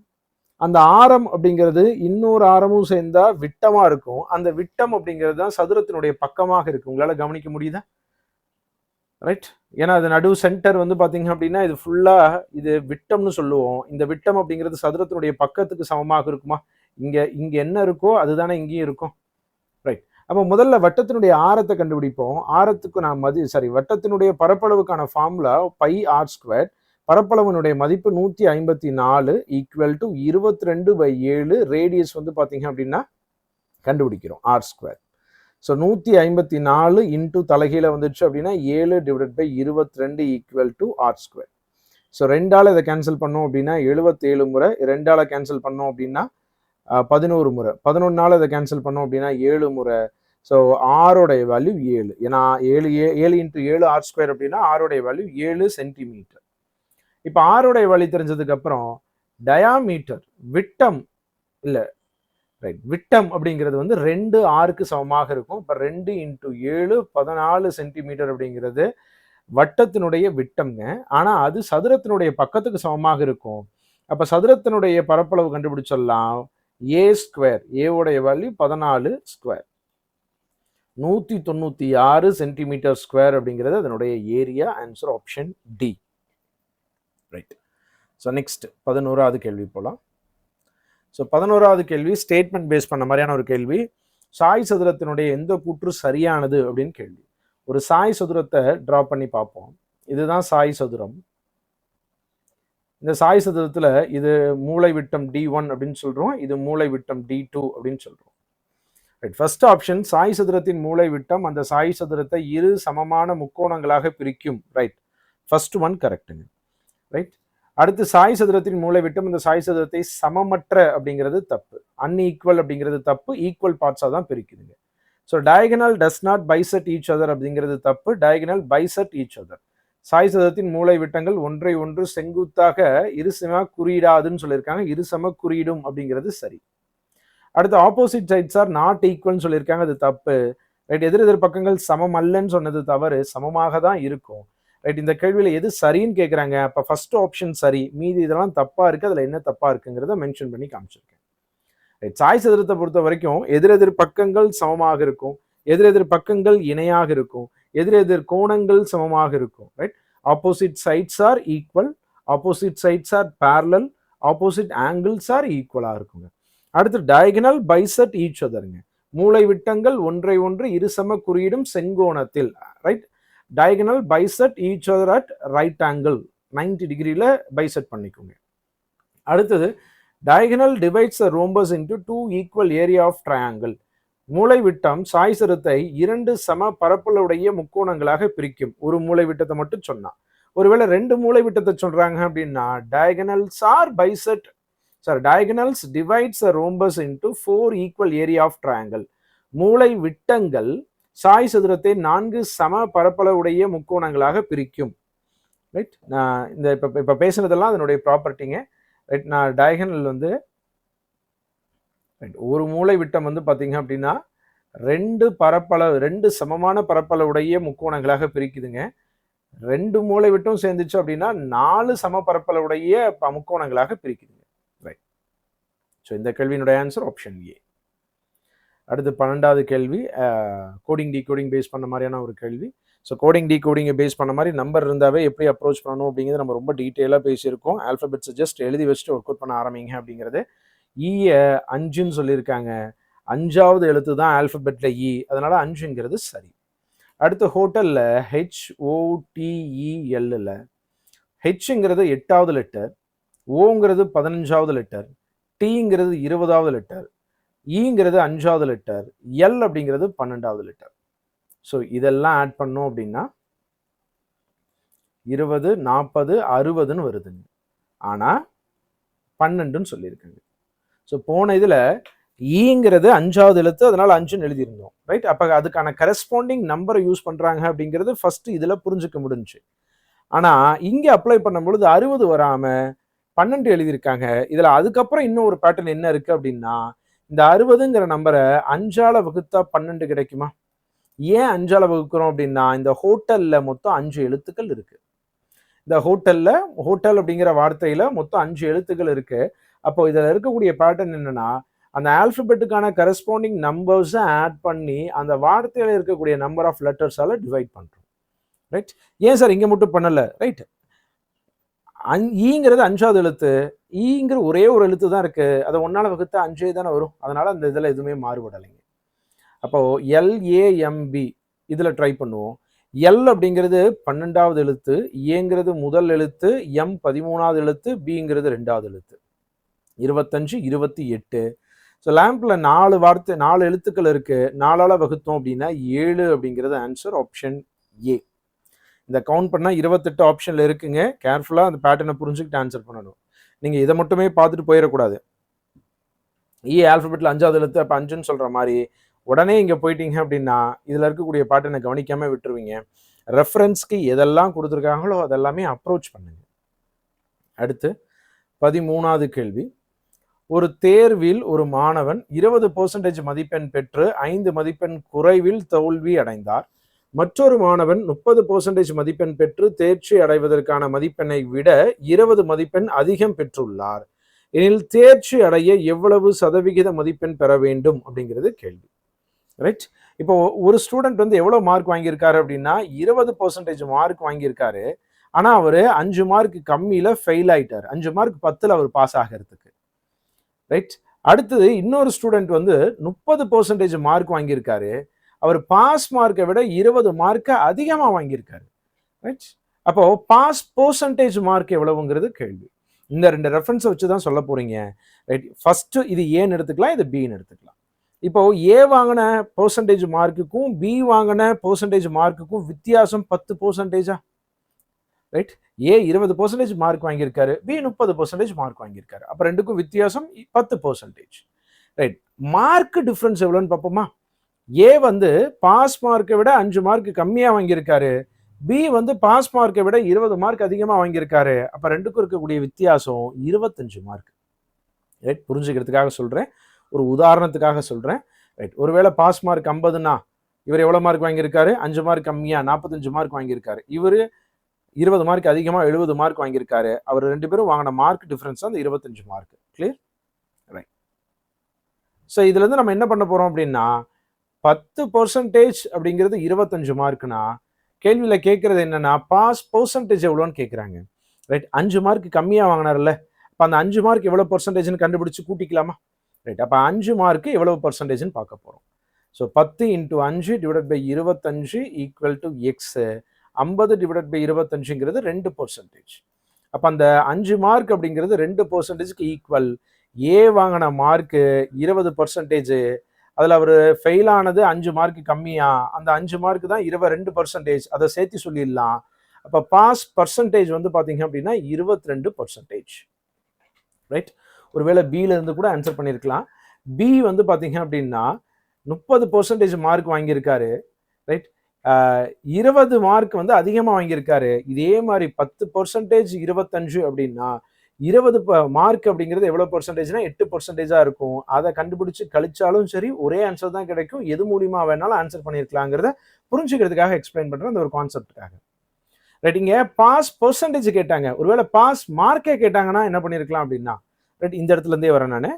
A: அந்த ஆரம் அப்படிங்கிறது இன்னொரு ஆரமும் சேர்ந்தா விட்டமா இருக்கும். அந்த விட்டம் அப்படிங்கிறது தான் சதுரத்தினுடைய பக்கமாக இருக்கு. உங்களால கவனிக்க முடியுதா? ரைட். ஏன்னா அது நடு சென்டர் வந்து பாத்தீங்க அப்படின்னா இது ஃபுல்லா இது விட்டம்னு சொல்லுவோம். இந்த விட்டம் அப்படிங்கிறது சதுரத்தினுடைய பக்கத்துக்கு சமமாக இருக்குமா? இங்க என்ன இருக்கோ அதுதானே இங்கேயும் இருக்கும். ரைட். அப்போ முதல்ல வட்டத்தினுடைய ஆரத்தை கண்டுபிடிப்போம். ஆரத்துக்கு நான் வட்டத்தினுடைய பரப்பளவுக்கான ஃபார்முலா பை ஆர் ஸ்கொயர். பரப்பளவினுடைய மதிப்பு 154 ஈக்குவல் டு 22/7. ரேடியஸ் வந்து பாத்தீங்க அப்படின்னா கண்டுபிடிக்கிறோம் ஆர் ஸ்கொயர். ஸோ 154 இன்டூ தலைகீழ வந்துச்சு அப்படின்னா 7/22 equal to R square. So 2ஆல் இதை கேன்சல் பண்ணோம் அப்படின்னா 77 முறை, 2ஆல் கேன்சல் பண்ணோம் அப்படின்னா 11 முறை, 11ஆல் இதை கேன்சல் பண்ணோம் அப்படின்னா 7 முறை. ஸோ ஆரோடைய வேல்யூ 7. ஏன்னா 7 இன்டூ 7 ஆர் ஸ்கொயர் அப்படின்னா ஆரோடைய வேல்யூ 7 சென்டிமீட்டர். இப்போ ஆரோடைய வேல்யூ தெரிஞ்சதுக்கு அப்புறம் டயாமீட்டர், விட்டம் இல்லை, ரைட், விட்டம் அப்படிங்கிறது வந்து 2 ஆருக்கு சமமாக இருக்கும். இப்போ 2 இன்டூ 7 14 சென்டிமீட்டர் அப்படிங்கிறது வட்டத்தினுடைய விட்டம்ங்க. ஆனா அது சதுரத்தினுடைய பக்கத்துக்கு சமமாக இருக்கும். அப்ப சதுரத்தினுடைய பரப்பளவு கண்டுபிடிச்சிடலாம். ஏ ஸ்கொயர், ஏவுடைய வேல்யூ 14 ஸ்கொயர், 196 சென்டிமீட்டர் ஸ்கொயர் அப்படிங்கிறது அதனுடைய area. Answer option D. Right. So next 11வது கேள்வி போலாம். ஸோ 11வது கேள்வி ஸ்டேட்மெண்ட் பேஸ் பண்ண மாதிரியான ஒரு கேள்வி. சாய் சதுரத்தினுடைய எந்த கூற்று சரியானது அப்படின்னு கேள்வி. ஒரு சாய் சதுரத்தை டிரா பண்ணி பார்ப்போம். இதுதான் சாய் சதுரம். இந்த சாய் சதுரத்துல இது மூளை விட்டம் D1 அப்படின்னு சொல்றோம், இது மூளை விட்டம் D2 அப்படின்னு சொல்றோம். ரைட். ஃபர்ஸ்ட் ஆப்ஷன் சாய் சதுரத்தின் மூளை விட்டம் அந்த சாய் சதுரத்தை இரு சமமான முக்கோணங்களாக பிரிக்கும். ரைட். ஃபர்ஸ்ட் ஒன் கரெக்டுங்க. ரைட். அடுத்து சாய் சதுரத்தின் மூளை விட்டம் இந்த சாய் சதுரத்தை சமமற்ற அப்படிங்கிறது தப்பு. அன்ஈக்குவல் அப்படிங்கிறது தப்பு. ஈக்குவல் பார்ட்ஸாக தான் பிரிக்குதுங்க. So diagonal does not bisect each other அப்படிங்கிறது தப்பு. Diagonal bisect each other. சாய் சதுரத்தின் மூளை விட்டங்கள் ஒன்றை ஒன்று செங்குத்தாக இருசம குறியிடாதுன்னு சொல்லியிருக்காங்க. இருசம குறியிடும் அப்படிங்கிறது சரி. அடுத்து ஆப்போசிட் சைட்ஸ் ஆர் நாட் ஈக்குவல்னு சொல்லியிருக்காங்க. அது தப்பு. ரைட். எதிர் பக்கங்கள் சமம் அல்லன்னு சொன்னது தவறு. சமமாக தான் இருக்கும். ரைட். இந்த கேள்வியில் எது சரின்னு கேட்குறாங்க. அப்போ ஃபர்ஸ்ட் ஆப்ஷன் சரி, மீதி இதெல்லாம் தப்பா இருக்கு. அதில் என்ன தப்பா இருக்குங்கிறத மென்ஷன் பண்ணி காமிச்சிருக்கேன். ரைட். சாய் சதுரத்தை பொறுத்த வரைக்கும் எதிர் பக்கங்கள் சமமாக இருக்கும், எதிர் பக்கங்கள் இணையாக இருக்கும், எதிர் கோணங்கள் சமமாக இருக்கும். Right. Opposite sides are equal, opposite sides are parallel, opposite angles are ஈக்குவலா இருக்குங்க. அடுத்து டயகனல் பைசெட் ஈச் அதர்ங்க. மூளை விட்டங்கள் ஒன்றை ஒன்று இருசம குறியிடும் செங்கோணத்தில். Right. Diagonal bisect each other at right angle 90 டிகிரியில் பைசெட் பண்ணிக்கோங்க. அடுத்தது diagonal divides the rhombus into 2 equal area of triangle. மூளை விட்டம் சாய் சதுரத்தை 2 சம பரப்பளவுடைய முக்கோணங்களாக பிரிக்கும். ஒரு மூளை விட்டத்தை மட்டும் சொன்னா. ஒருவேளை 2 மூளை விட்டத்தை சொல்றாங்க அப்படின்னா diagonals are bisect, diagonals divides the rhombus into 4 equal area of triangle. மூளை விட்டங்கள் சாய் சதுரத்தை 4 சம பரப்பளவுடைய முக்கோணங்களாக பிரிக்கும். ரைட். நான் இந்த இப்போ பேசுனதெல்லாம் அதனுடைய ப்ராப்பர்ட்டிங்க. ரைட். நான் டயகனல் வந்து ஒரு மூளை விட்டம் வந்து பார்த்தீங்க அப்படின்னா 2 சமமான பரப்பளவுடைய முக்கோணங்களாக பிரிக்குதுங்க. 2 மூளை விட்டம் சேர்ந்துச்சு அப்படின்னா 4 சம பரப்பளவுடைய முக்கோணங்களாக பிரிக்குதுங்க. ரைட். ஸோ இந்த கேள்வியினுடைய ஆன்சர் ஆப்ஷன் ஏ. அடுத்து 12வது கேள்வி கோடிங் டீகோடிங் பேஸ் பண்ண மாதிரியான ஒரு கேள்வி. ஸோ கோடிங் டீகோடிங்கை பேஸ் பண்ண மாதிரி நம்பர் இருந்தாவே எப்படி அப்ரோச் பண்ணணும் அப்படிங்கிறது நம்ம ரொம்ப டீட்டெயிலாக பேசியிருக்கோம். ஆல்ஃபபெட்ஸை ஜஸ்ட் எழுதி வச்சுட்டு ஒர்க் அவுட் பண்ண ஆரம்பிங்க அப்படிங்கிறது. ஈய 5ன்னு சொல்லியிருக்காங்க. 5வது எழுத்து தான் ஆல்ஃபபெட்டில் இ, அதனால 5ங்கிறது சரி. அடுத்து ஹோட்டலில் HOTEL ஹெச்ங்கிறது 8வது லெட்டர், ஓங்கிறது 15வது லெட்டர், டீங்கிறது 20வது லெட்டர், ஈங்கிறது 5வது லெட்டர், எல் அப்படிங்கிறது 12வது லெட்டர். ஸோ இதெல்லாம் ஆட் பண்ணோம் அப்படின்னா 20, 40, 60ன்னு வருதுங்க. ஆனால் 12ன்னு சொல்லியிருக்காங்க. ஸோ போன இதில் ஈங்கிறது 5வது எழுத்து, அதனால 5ன்னு எழுதியிருந்தோம், ரைட்? அப்போ அதுக்கான கரெஸ்பாண்டிங் நம்பரை யூஸ் பண்ணுறாங்க அப்படிங்கிறது ஃபர்ஸ்ட் இதில் புரிஞ்சுக்க முடிஞ்சு. ஆனால் இங்கே அப்ளை பண்ணும் பொழுது 60 வராமல் 12 எழுதியிருக்காங்க. இதில் அதுக்கப்புறம் இன்னும் ஒரு பேட்டர்ன் என்ன இருக்குது அப்படின்னா, இந்த 60ங்கிற நம்பரை 5ஆல் வகுத்தா 12 கிடைக்குமா? ஏன் 5ஆல் வகுக்கிறோம் அப்படின்னா, இந்த ஹோட்டலில் மொத்தம் 5 எழுத்துக்கள் இருக்குது. இந்த ஹோட்டல் அப்படிங்கிற வார்த்தையில் மொத்தம் 5 எழுத்துக்கள் இருக்குது. அப்போ இதில் இருக்கக்கூடிய பேட்டர்ன் என்னன்னா, அந்த ஆல்ஃபபெட்டுக்கான கரெஸ்பாண்டிங் நம்பர்ஸை ஆட் பண்ணி அந்த வார்த்தையில் இருக்கக்கூடிய நம்பர் ஆஃப் லெட்டர்ஸால் டிவைட் பண்ணுறோம், ரைட்? ஏன் சார் இங்கே மட்டும் பண்ணலை, ரைட்? ஈங்கிறது 5வது எழுத்து, ஈங்கிற ஒரே ஒரு எழுத்து தான் இருக்குது, அதை 1ஆல் வகுத்தா 5 தானே வரும், அதனால் அந்த இதில் எதுவுமே மாறுபடலைங்க. அப்போது LAMB இதில் ட்ரை பண்ணுவோம். எல் அப்படிங்கிறது 12வது எழுத்து, ஏங்கிறது முதல் எழுத்து, எம் 13வது எழுத்து, பிங்கிறது 2வது எழுத்து. 25, 28. ஸோ லேம்பில் 4 எழுத்துக்கள் இருக்குது, 4ஆல் வகுத்தோம் அப்படின்னா 7 அப்படிங்கிறது ஆன்சர் ஆப்ஷன் ஏ. இந்த கவுண்ட் பண்ணால் 28 ஆப்ஷனில் இருக்குங்க. கேர்ஃபுல்லாக அந்த பேட்டர்னை புரிஞ்சுக்கிட்டு ஆன்சர் பண்ணணும். நீங்கள் இதை மட்டுமே பார்த்துட்டு போயிடக்கூடாது. ஆல்ஃபபெட்டில் 5வது எழுத்து, அப்போ 5ன்னு சொல்கிற மாதிரி உடனே இங்கே போயிட்டீங்க அப்படின்னா இதில் இருக்கக்கூடிய பேட்டர்னை கவனிக்காமல் விட்டுருவீங்க. ரெஃபரன்ஸ்க்கு எதெல்லாம் கொடுத்துருக்காங்களோ அதெல்லாமே அப்ரோச் பண்ணுங்க. அடுத்து 13வது கேள்வி. ஒரு தேர்வில் ஒரு மாணவன் 20% மதிப்பெண் பெற்று 5 மதிப்பெண் குறைவில் தோல்வி அடைந்தார். மற்றொரு மாணவன் 30% மதிப்பெண் பெற்று தேர்ச்சி அடைவதற்கான மதிப்பெண்ணை விட 20 மதிப்பெண் அதிகம் பெற்றுள்ளார். எனில் தேர்ச்சி அடைய எவ்வளவு சதவிகித மதிப்பெண் பெற வேண்டும் அப்படிங்கிறது கேள்வி, ரைட்? இப்போ ஒரு ஸ்டூடெண்ட் வந்து எவ்வளோ மார்க் வாங்கியிருக்காரு அப்படின்னா 20% மார்க் வாங்கியிருக்காரு. ஆனால் அவர் 5 மார்க் கம்மியில் ஃபெயில் ஆயிட்டார். 5 மார்க் 10ல் அவர் பாஸ் ஆகிறதுக்கு, ரைட்? அடுத்தது இன்னொரு ஸ்டூடெண்ட் வந்து 30% மார்க் வாங்கியிருக்காரு. அவர் பாஸ் மார்க்கை விட 20 மார்க்கை அதிகமாக வாங்கியிருக்காரு, ரைட்? அப்போ பாஸ் பெர்சன்டேஜ் மார்க் எவ்வளவுங்கிறது கேள்வி. இந்த 2 ரெஃபரன்ஸை வச்சு தான் சொல்ல போறீங்க, ரைட்? ஃபர்ஸ்ட் இது ஏன்னு எடுத்துக்கலாம், இது பின்னு எடுத்துக்கலாம். இப்போ ஏ வாங்கின பெர்சன்டேஜ் மார்க்குக்கும் பி வாங்கின பெர்சன்டேஜ் மார்க்குக்கும் வித்தியாசம் 10%, ரைட்? ஏ 20% மார்க் வாங்கியிருக்காரு, பி 30% மார்க் வாங்கியிருக்காரு. அப்போ ரெண்டுக்கும் வித்தியாசம் 10%, ரைட்? மார்க் டிஃப்ரென்ஸ் எவ்வளோன்னு பார்ப்போமா? ஏ வந்து பாஸ் மார்க்கை விட 5 மார்க் கம்மியாக வாங்கியிருக்காரு, பி வந்து பாஸ் மார்க்கை விட 20 மார்க் அதிகமாக வாங்கியிருக்காரு. அப்போ ரெண்டுக்கும் இருக்கக்கூடிய வித்தியாசம் 25 மார்க், ரைட்? புரிஞ்சுக்கிறதுக்காக சொல்கிறேன், ஒரு உதாரணத்துக்காக சொல்கிறேன், ரைட்? ஒருவேளை பாஸ் மார்க் 50னா இவர் எவ்வளோ மார்க் வாங்கியிருக்காரு? 5 மார்க் கம்மியாக 45 மார்க் வாங்கியிருக்காரு. இவர் 20 மார்க் அதிகமாக 70 மார்க் வாங்கியிருக்காரு. அவர் 2 பேரும் வாங்கின மார்க் டிஃப்ரென்ஸ் அந்த 25 மார்க். Clear, right? ஸோ இதுலேருந்து நம்ம என்ன பண்ண போகிறோம் அப்படின்னா 10% அப்படிங்கிறது 25 மார்க்னா கேள்வியில் கேட்குறது என்னன்னா பாஸ் பெர்சன்டேஜ் எவ்வளோன்னு கேட்குறாங்க, ரைட்? 5 மார்க் கம்மியாக வாங்கினார்ல, அப்போ அந்த 5 மார்க் எவ்வளோ பெர்சன்டேஜ்னு கண்டுபிடிச்சு கூட்டிக்கலாமா, ரைட்? அப்போ 5 மார்க்கு எவ்வளோ பெர்சன்டேஜ்னு பார்க்க போகிறோம். So 10 × 5 / 25 = X. 50 / 25ங்கிறது 2%. அப்போ அந்த 5 மார்க் அப்படிங்கிறது 2%க்கு ஈக்குவல். ஏ வாங்கின மார்க்கு 20%, அதில் அவர் ஃபெயில் ஆனது 5 மார்க் கம்மியா, அந்த 5 மார்க் தான் 22%, அதை சேர்த்து சொல்லிடலாம். அப்போ பாஸ் பர்சன்டேஜ் வந்து பார்த்தீங்க அப்படின்னா 22%, ரைட்? ஒருவேளை பியில இருந்து கூட ஆன்சர் பண்ணியிருக்கலாம். பி வந்து பார்த்தீங்க அப்படின்னா 30% மார்க் வாங்கியிருக்காரு, ரைட்? 20 மார்க் வந்து அதிகமாக வாங்கியிருக்காரு. இதே மாதிரி 10% 25 அப்படின்னா 20 மார்க் அப்படிங்கிறது எவ்வளோ பெர்சன்டேஜ்னா 8% இருக்கும். அதை கண்டுபிடிச்சு கழிச்சாலும் சரி ஒரே ஆன்சர் தான் கிடைக்கும். எது மூலியமாக வேணாலும் ஆன்சர் பண்ணியிருக்கலாங்கிறத புரிஞ்சுக்கிறதுக்காக எக்ஸ்பிளைன் பண்ணுறேன், அந்த ஒரு கான்செப்டுக்காக, ரைட்? இங்கே பாஸ் பெர்சன்டேஜ் கேட்டாங்க. ஒருவேளை பாஸ் மார்க்கே கேட்டாங்கன்னா என்ன பண்ணியிருக்கலாம் அப்படின்னா, ரைட்? இந்த இடத்துல இருந்தே வரேன் நான்.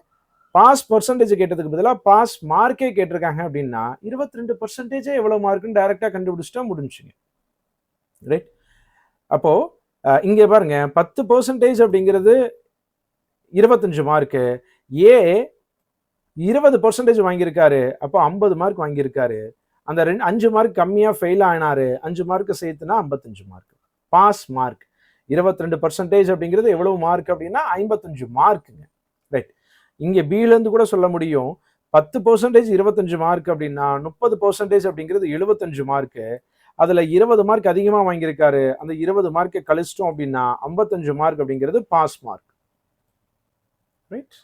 A: பாஸ் பர்சன்டேஜ் கேட்டதுக்கு பதிலாக பாஸ் மார்க்கே கேட்டிருக்காங்க அப்படின்னா 22% எவ்வளவு மார்க்குன்னு டைரக்டா கண்டுபிடிச்சிட்டா முடிஞ்சுங்க. ரைட். அப்போ இங்க பாருங்க 10% அப்படிங்கிறது 25 மார்க்கு. ஏ 20% வாங்கியிருக்காரு, அப்போ 50 மார்க் வாங்கியிருக்காரு. அந்த 5 மார்க் கம்மியா ஃபெயில் ஆனாரு, 5 மார்க் சேர்த்துனா 55 மார்க். பாஸ் மார்க் 22% அப்படிங்கிறது எவ்வளவு மார்க் அப்படின்னா 55 மார்க்குங்க. ரைட். இங்க பில இருந்து கூட சொல்ல முடியும் 10% 25 மார்க் அப்படின்னா 30% அப்படிங்கிறது 75 மார்க்கு. அதுல 20 மார்க் அதிகமா வாங்கியிருக்காரு, அந்த 20 மார்க்கை கழிச்சிட்டோம் அப்படின்னா 55 மார்க் அப்படிங்கிறது பாஸ் மார்க். ரைட்.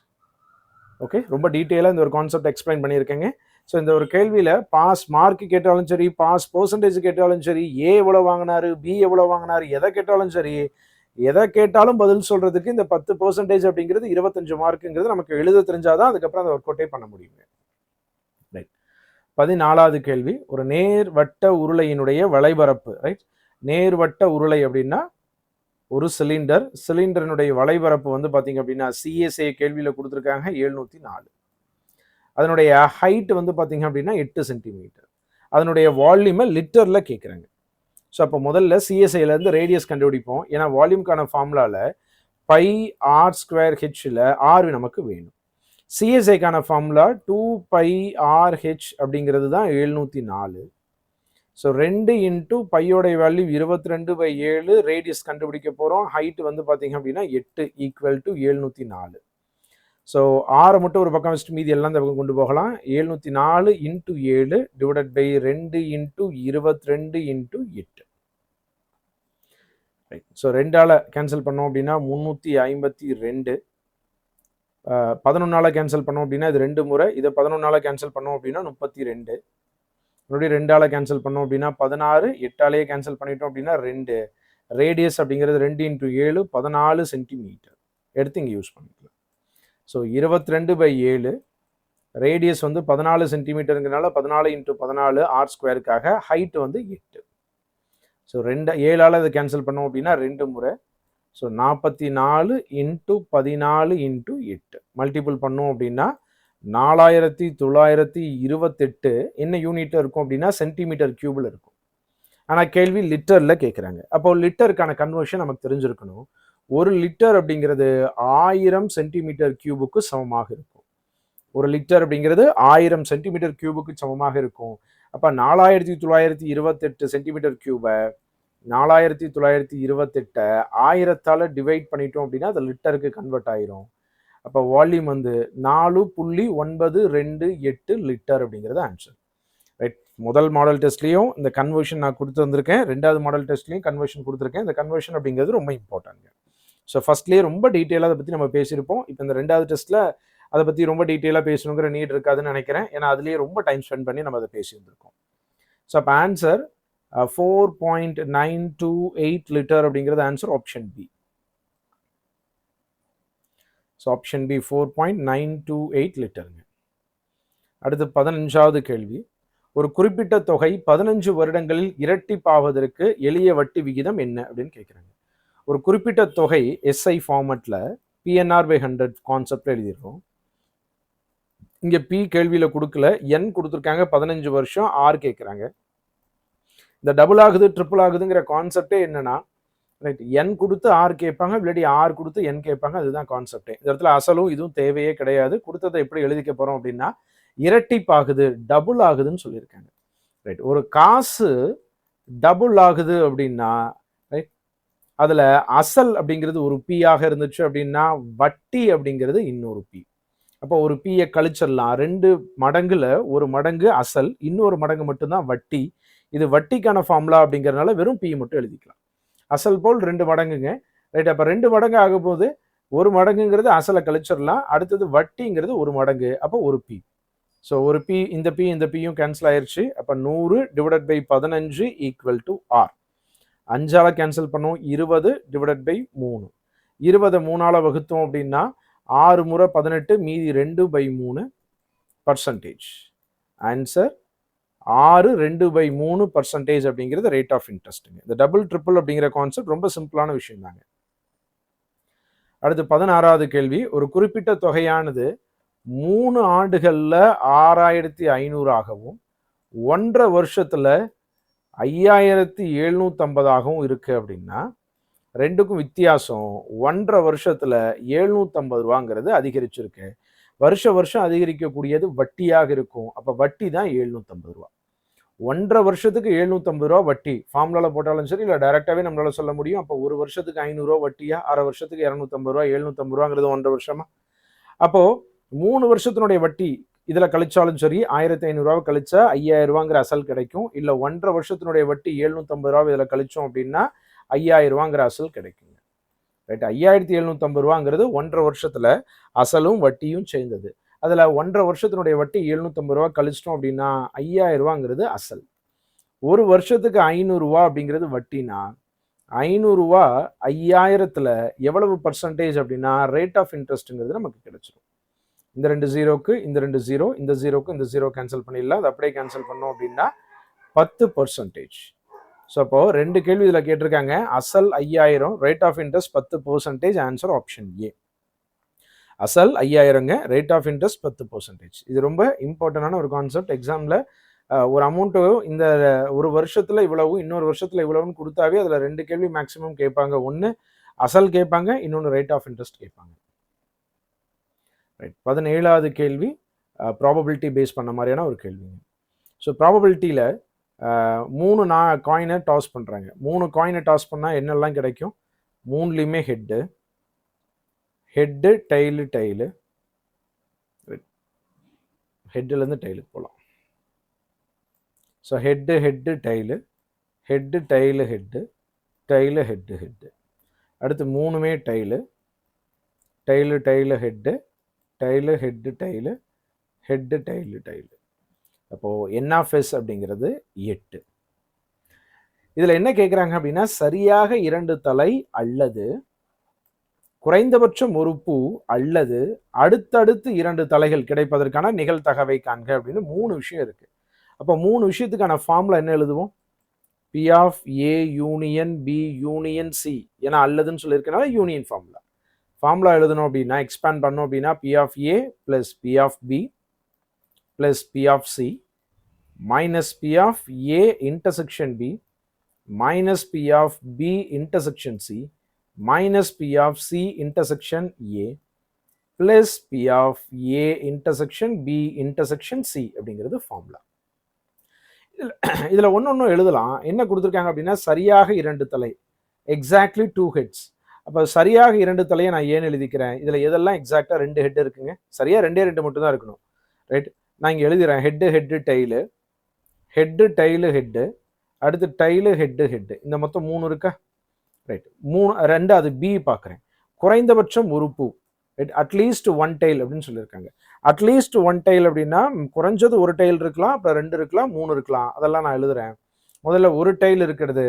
A: ஓகே, ரொம்ப டீட்டெயிலாக இந்த ஒரு கான்செப்ட் எக்ஸ்பிளைன் பண்ணியிருக்கேங்க. ஸோ இந்த ஒரு கேள்வியில் பாஸ் மார்க் கேட்டாலும் சரி, பாஸ் பர்சன்டேஜ் கேட்டாலும் சரி, ஏ எவ்வளோ வாங்கினாரு, பி எவ்வளோ வாங்கினாரு, எதை கேட்டாலும் சரி, எதை கேட்டாலும் பதில் சொல்றதுக்கு இந்த 10% அப்படிங்கிறது 25 மார்க்குங்கிறது நமக்கு எழுத தெரிஞ்சாதான் அதுக்கப்புறம் அதை ஒர்க் அவுட்டே பண்ண முடியுங்க. ரைட். 14வது கேள்வி, ஒரு நேர்வட்ட உருளையினுடைய வளைபரப்பு. ரைட். நேர்வட்ட உருளை அப்படின்னா ஒரு சிலிண்டரினுடைய வளைபரப்பு வந்து பாத்தீங்க அப்படின்னா சிஎஸ்ஏ கேள்வியில கொடுத்துருக்காங்க 704. அதனுடைய ஹைட் வந்து பாத்தீங்க அப்படின்னா 8 சென்டிமீட்டர். அதனுடைய வால்யூமை லிட்டர்ல கேட்குறாங்க. ஸோ அப்போ முதல்ல சிஎஸ்ஐல இருந்து ரேடியஸ் கண்டுபிடிப்போம். ஏன்னா வால்யூம்கான ஃபார்முலால பை ஆர் ஸ்கொயர் ஹெச்ல ஆர் நமக்கு வேணும். சிஎஸ்ஐக்கான ஃபார்முலா 2 பை ஆர் ஹெச் அப்படிங்கிறது தான் 704. ஸோ 2 இன்ட்டு பையோடைய வேல்யூ 22/7, ரேடியஸ் கண்டுபிடிக்க போகிறோம். ஹைட் வந்து பார்த்தீங்க அப்படின்னா 8 ஈக்குவல் டு 704. ஸோ 6 மட்டும் ஒரு பக்கம் வச்சுட்டு மீதி எல்லாம் இந்த பக்கம் கொண்டு போகலாம். 704 into 7 divided by 2 into 22 into 8. Right. So 2ஆல் கேன்சல் பண்ணோம் அப்படின்னா 352. 11ஆல் கேன்சல் பண்ணோம் அப்படின்னா இது 2 முறை. இதை 11ஆல் கேன்சல் பண்ணோம் அப்படின்னா 32. மறுபடியும் 2ஆல் கேன்சல் பண்ணோம் அப்படின்னா 16. 8ஆலேயே கேன்சல் பண்ணிட்டோம் அப்படின்னா 2. ரேடியஸ் அப்படிங்கிறது 2 இன்ட்டு 7 14 சென்டிமீட்டர் எடுத்து இங்கே யூஸ் பண்ணிக்கலாம். ஸோ 22/7, ரேடியஸ் வந்து 14 சென்டிமீட்டருங்கிறனால 14 இன்ட்டு 14 ஆர் ஸ்கொயருக்காக, ஹைட் வந்து 8. ஸோ 7ஆல் அதை கேன்சல் பண்ணோம் அப்படின்னா 2 முறை. ஸோ 44 இன்ட்டு 14 இன்ட்டு 8 மல்டிபிள் பண்ணோம் அப்படின்னா 4928 என்ன யூனிட்ல இருக்கும் அப்படின்னா சென்டிமீட்டர் கியூபில் இருக்கும். ஆனால் கேள்வி லிட்டர்ல கேட்குறாங்க. அப்போ லிட்டருக்கான கன்வர்ஷன் நமக்கு தெரிஞ்சிருக்கணும். 1 லிட்டர் அப்படிங்கிறது 1000 சென்டிமீட்டர் கியூபுக்கு சமமாக இருக்கும். 1 லிட்டர் அப்படிங்கிறது 1000 சென்டிமீட்டர் கியூபுக்கு சமமாக இருக்கும். அப்போ 4928 சென்டிமீட்டர் கியூபை 4928 1000ஆல் டிவைட் பண்ணிட்டோம் அப்படின்னா அது லிட்டருக்கு கன்வெர்ட் ஆயிரும். அப்போ வால்யூம் வந்து 4.928 லிட்டர் அப்படிங்கிறது ஆன்சர். ரைட். முதல் மாடல் டெஸ்ட்லையும் இந்த கன்வர்ஷன் நான் கொடுத்து வந்திருக்கேன். 2வது மாடல் டெஸ்ட்லையும் கன்வர்ஷன் கொடுத்துருக்கேன். இந்த கன்வர்ஷன் அப்படிங்கிறது ரொம்ப இம்பார்ட்டன்ட். ஸோ ஃபர்ஸ்ட்லேயே ரொம்ப டீட்டெயிலாக அதை பற்றி நம்ம பேசியிருப்போம். இப்போ இந்த 2வது டெஸ்ட்டில் அதை பற்றி ரொம்ப டீட்டெயிலாக பேசணுங்கிற நீட் இருக்காதுன்னு நினைக்கிறேன். ஏன்னா அதுலேயே ரொம்ப டைம் ஸ்பெண்ட் பண்ணி நம்ம அதை பேசியிருந்திருக்கோம். ஸோ அப்போ ஆன்சர் 4.928 லிட்டர் அப்படிங்கிறது answer option B. So option B 4.928 லிட்டருங்க. அடுத்து 15வது கேள்வி, ஒரு குறிப்பிட்ட தொகை 15 வருடங்களில் இரட்டிப்பாவதற்கு எளிய வட்டி விகிதம் என்ன அப்படின்னு கேட்குறாங்க. ஒரு குறிப்பிட்ட தொகை எஸ்ஐ ஃபார்மேட்ல PNR/100 கான்செப்ட்ல எழுதியிருக்கோம். இங்க பி கேள்வியில கொடுக்கல, என் கொடுத்துருக்காங்க, 15 வருஷம், ஆர் கேட்குறாங்க. இந்த டபுள் ஆகுது ட்ரிபிள் ஆகுதுங்கிற கான்செப்டே என்னன்னா, ரைட், என் கொடுத்து ஆர் கேட்பாங்க, இல்லாட்டி ஆர் கொடுத்து என் கேட்பாங்க. அதுதான் கான்செப்டே. இந்த இடத்துல அசலும் இதுவும் தேவையே கிடையாது. கொடுத்ததை எப்படி எழுதிக்க போறோம் அப்படின்னா இரட்டிப்பாகுது, டபுள் ஆகுதுன்னு சொல்லியிருக்காங்க. ரைட். ஒரு காசு டபுள் ஆகுது அப்படின்னா, ரைட், அதுல அசல் அப்படிங்கிறது ஒரு பி ஆக இருந்துச்சு அப்படின்னா வட்டி அப்படிங்கிறது இன்னொரு பி. அப்போ ஒரு பியை கழிச்சிடலாம். 2 மடங்குல ஒரு மடங்கு அசல், இன்னொரு மடங்கு மட்டும்தான் வட்டி. இது வட்டிக்கான ஃபார்முலா அப்படிங்கிறதுனால வெறும் பி மட்டும் எழுதிக்கலாம். அசல் போல் 2 மடங்குங்க. ரைட். அப்போ 2 மடங்கு ஆகும்போது ஒரு மடங்குங்கிறது அசலை கழிச்சிடலாம். அடுத்தது வட்டிங்கிறது ஒரு மடங்கு, அப்போ ஒரு பி. ஸோ ஒரு பி, இந்த பியும் கேன்சல் ஆயிடுச்சு. அப்போ 100 divided by 15 equal to R. 5ஆல் கேன்சல் பண்ணும், 20 டிவைடட் பை 3. 20 3ஆல் வகுத்தோம் அப்படின்னா 6 முறை 18, மீதி 2/3 பர்சன்டேஜ். ஆன்சர் 6 2/3% அப்படிங்கிறது ரேட் ஆஃப் இன்ட்ரெஸ்ட்டுங்க. இந்த டபுள் ட்ரிபிள் அப்படிங்கிற கான்செப்ட் ரொம்ப சிம்பிளான விஷயம் தாங்க. அடுத்து 16வது கேள்வி, ஒரு குறிப்பிட்ட தொகையானது 3 ஆண்டுகளில் 6500 ஆகவும் 1.5 வருஷத்தில் 5750 ஆகவும் இருக்கு அப்படின்னா ரெண்டுக்கும் வித்தியாசம் 1.5 வருஷத்துல 750 ரூபாங்கிறது அதிகரிச்சிருக்கு. வருஷம் அதிகரிக்கக்கூடியது வட்டியாக இருக்கும். அப்ப வட்டி தான் 750 ரூபா. 1.5 வருஷத்துக்கு 750 ரூபா வட்டி ஃபார்முலால போட்டாலும் சரி, இல்லை டைரக்டாவே நம்மளால சொல்ல முடியும். அப்போ ஒரு வருஷத்துக்கு 500 ரூபா வட்டியா, அரை வருஷத்துக்கு 250 ரூபா, 750 ரூபாங்கிறது 1.5 வருஷமா. அப்போ 3 வருஷத்தினுடைய வட்டி இதுல கழிச்சாலும் சரி, 1500 ரூபாவை கழிச்சா 5000 ரூபாங்கிற அசல் கிடைக்கும். இல்ல 1.5 வருஷத்தினுடைய வட்டி 750 ரூபாய் இதுல கழிச்சோம் அப்படின்னா 5000 ரூபாங்கிற அசல் கிடைக்குங்க. ரைட், 5750 ரூபாங்கிறது 1.5 வருஷத்துல அசலும் வட்டியும் சேர்ந்தது. அதுல 1.5 வருஷத்தினுடைய வட்டி 750 ரூபாய் கழிச்சிட்டோம் அப்படின்னா 5000 ரூபாங்கிறது அசல். ஒரு வருஷத்துக்கு 500 ரூபா அப்படிங்கிறது வட்டினா 500 ரூபா 5000த்துல எவ்வளவு பர்சன்டேஜ் அப்படின்னா ரேட் ஆஃப் இன்ட்ரெஸ்ட்ங்கிறது நமக்கு கிடைச்சிடும். இந்த 2 ஜீரோக்கு இந்த 2 ஜீரோ, இந்த ஜீரோக்கு இந்த ஜீரோ கேன்சல் பண்ணிடலாம். அது அப்படியே கேன்சல் பண்ணோம் அப்படின்னா 10%. ஸோ அப்போ 2 கேள்வி இதில் கேட்டிருக்காங்க. அசல் 5000, rate of interest 10%. Answer option A. அசல் 5000ங்க, ரேட் ஆஃப் இன்ட்ரெஸ்ட் 10%. இது ரொம்ப இம்பார்ட்டண்டான ஒரு கான்செப்ட். எக்ஸாமில் ஒரு அமௌண்ட்டு இந்த ஒரு வருஷத்தில் இவ்வளவு, இன்னொரு வருஷத்தில் இவ்வளவுன்னு கொடுத்தாவே அதில் 2 கேள்வி மேக்ஸிமம் கேட்பாங்க. ஒன்று அசல் கேட்பாங்க, இன்னொன்று ரேட் ஆஃப் இன்ட்ரெஸ்ட் கேட்பாங்க. ரைட், 17வது கேள்வி ப்ராபபிலிட்டி பேஸ் பண்ண மாதிரியான ஒரு கேள்விங்க. ஸோ ப்ராபபிலிட்டியில் 3 காயினை டாஸ் பண்ணுறாங்க. 3 காயினை டாஸ் பண்ணால் என்னெல்லாம் கிடைக்கும்? 3லையுமே ஹெட்டு, டெய்லு, ஹெட்டுலேருந்து டெய்லுக்கு போகலாம். So head, tail, head, head. அடுத்து 3மே டெய்லு, ஹெட்டு, ஹெட்டு, டெய்லு. அப்போது என்ஆஃப்எஸ் அப்படிங்கிறது 8. இதில் என்ன கேட்குறாங்க அப்படின்னா, சரியாக 2 தலை அல்லது குறைந்தபட்சம் ஒரு பூ அல்லது அடுத்தடுத்து 2 தலைகள் கிடைப்பதற்கான நிகழ்தகவை காண்க அப்படின்னு 3 விஷயம் இருக்கு. அப்போ 3 விஷயத்துக்கான ஃபார்முலா என்ன எழுதுவோம்? P of A union B union C. ஏன்னா அல்லதுன்னு சொல்லியிருக்கனால யூனியன் ஃபார்முலா எழுதணும் அப்படின்னா, எக்ஸ்பேண்ட் பண்ணோம் அப்படின்னா P of A plus P of B plus P of C minus P of A intersection B minus P of B intersection C minus P of C intersection A plus P of A intersection B intersection C அப்படிங்கிறது ஃபார்முலா. இதில் ஒன்று எழுதலாம். என்ன கொடுத்துருக்காங்க அப்படின்னா, சரியாக 2 தலை, எக்ஸாக்ட்லி 2 ஹெட்ஸ். அப்போ சரியாக 2 தலையை நான் ஏன் எழுதிக்கிறேன்? இதில் எதெல்லாம் எக்ஸாக்டாக 2 ஹெட் இருக்குங்க? சரியாக 2 மட்டும் தான் இருக்கணும். ரைட், நான் இங்கே எழுதுகிறேன். ஹெட்டு டெய்லு, ஹெட்டு, அடுத்து டெய்லு, ஹெட்டு. இந்த மொத்தம் 3 இருக்கா? ரைட், 2 அது பி பார்க்குறேன். குறைந்தபட்சம் ஒரு பூ, ரைட், அட்லீஸ்ட் 1 டெய்ல் அப்படின்னு சொல்லியிருக்காங்க. அட்லீஸ்ட் 1 டெய்ல் அப்படின்னா குறைஞ்சது ஒரு டெய்ல் இருக்கலாம், அப்புறம் 2 இருக்கலாம், 3 இருக்கலாம். அதெல்லாம் நான் எழுதுறேன். முதல்ல ஒரு டெய்ல் இருக்கிறது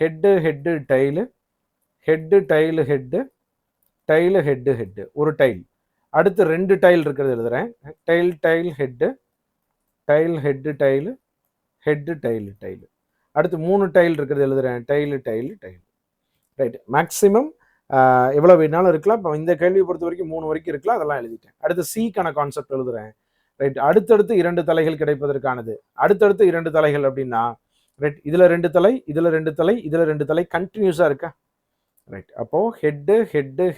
A: ஹெட்டு டெய்லு, டெய்லு ஹெட்டு ஒரு டெய்ல். அடுத்து 2 டைல் இருக்கிறது எழுதுறேன். Tail head, tail. அடுத்து 3 டைல் இருக்கிறது எழுதுறேன். டெய்லு. ரைட், மேக்ஸிமம் எவ்வளோ வேணாலும் இருக்கலாம். இப்போ இந்த கேள்வியை பொறுத்த வரைக்கும் 3 வரைக்கும் இருக்கலாம். அதெல்லாம் எழுதிட்டேன். அடுத்து சிக்கான கான்செப்ட் எழுதுறேன். ரைட், அடுத்தடுத்து 2 தலைகள் கிடைப்பதற்கானது. அடுத்தடுத்து 2 தலைகள் அப்படின்னா, ரைட், இதில் 2 தலை, இதில் 2 தலை, இதில் 2 தலை கண்டினியூஸாக இருக்கா? ரைட், அப்போது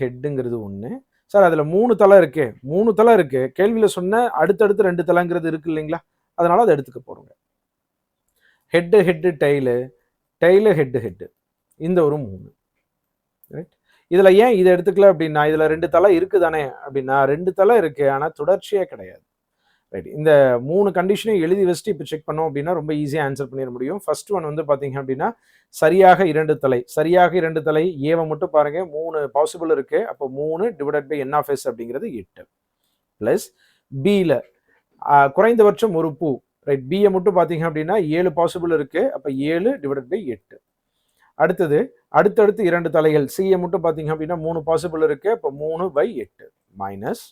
A: ஹெட்டுங்கிறது ஒன்று. சார் அதில் 3 தலை இருக்கு, 3 தலை இருக்கு. கேள்வியில் சொன்ன அடுத்தடுத்து 2 தலைங்கிறது இருக்கு இல்லைங்களா? அதனால அதை எடுத்துக்க போகிறோங்க. ஹெட்டு டெய்லு, ஹெட்டு இந்த ஒரு 3. ரைட், இதில் ஏன் இதை எடுத்துக்கல அப்படின்னா, இதில் 2 தலை இருக்குது தானே அப்படின்னா, 2 தலை இருக்கு, ஆனால் தொடர்ச்சியே கிடையாது. ரைட், இந்த 3 கண்டிஷனையும் எழுதி வச்சுட்டு இப்போ செக் பண்ணோம் அப்படின்னா ரொம்ப ஈஸியாக ஆன்சர் பண்ணிட முடியும். ஃபர்ஸ்ட் ஒன் வந்து பார்த்தீங்க அப்படின்னா, சரியாக 2 தலை, ஏவை மட்டும் பாருங்க, 3 பாசிபிள் இருக்கு. அப்போ 3 டிவைடட் பை என்ஆஃப்எஸ் அப்படிங்கிறது 8 பிளஸ் பியில் குறைந்தபட்சம் ஒரு பூ. ரைட், பியை மட்டும் பார்த்தீங்க அப்படின்னா 7 பாசிபிள் இருக்கு. அப்போ 7 டிவைடட் பை 8. அடுத்தது அடுத்தடுத்து 2 தலைகள், சியை மட்டும் பார்த்தீங்க அப்படின்னா 3 பாசிபிள் இருக்கு. அப்போ 3/8 மைனஸ்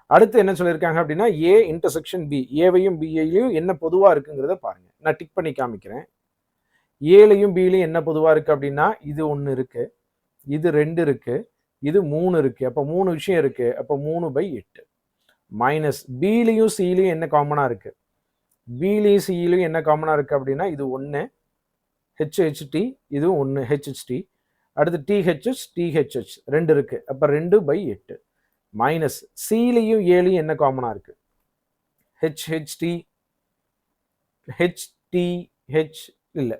A: அடுத்து என்ன சொல்லியிருக்காங்க அப்படின்னா, ஏ இன்டர்செக்ஷன் பி. ஏவையும் பியையும் என்ன பொதுவாக இருக்குங்கிறத பாருங்க. நான் டிக் பண்ணி காமிக்கிறேன். ஏலையும் பிலையும் என்ன பொதுவாக இருக்கு அப்படின்னா, இது 1 இருக்கு, இது 2 இருக்கு, இது 3 இருக்குது. அப்போ 3 விஷயம் இருக்குது. அப்போ 3/8 மைனஸ் பிலையும் சிலையும் என்ன காமனாக இருக்குது? பிலையும் சிலையும் என்ன காமனாக இருக்குது அப்படின்னா இது 1 HHT, இது 1 HHT, அடுத்து THH THH 2 இருக்குது. அப்போ 2/8 மைனஸ் சிலையும் ஏலையும் என்ன காமனாக இருக்குது? HHT HTH இல்லை,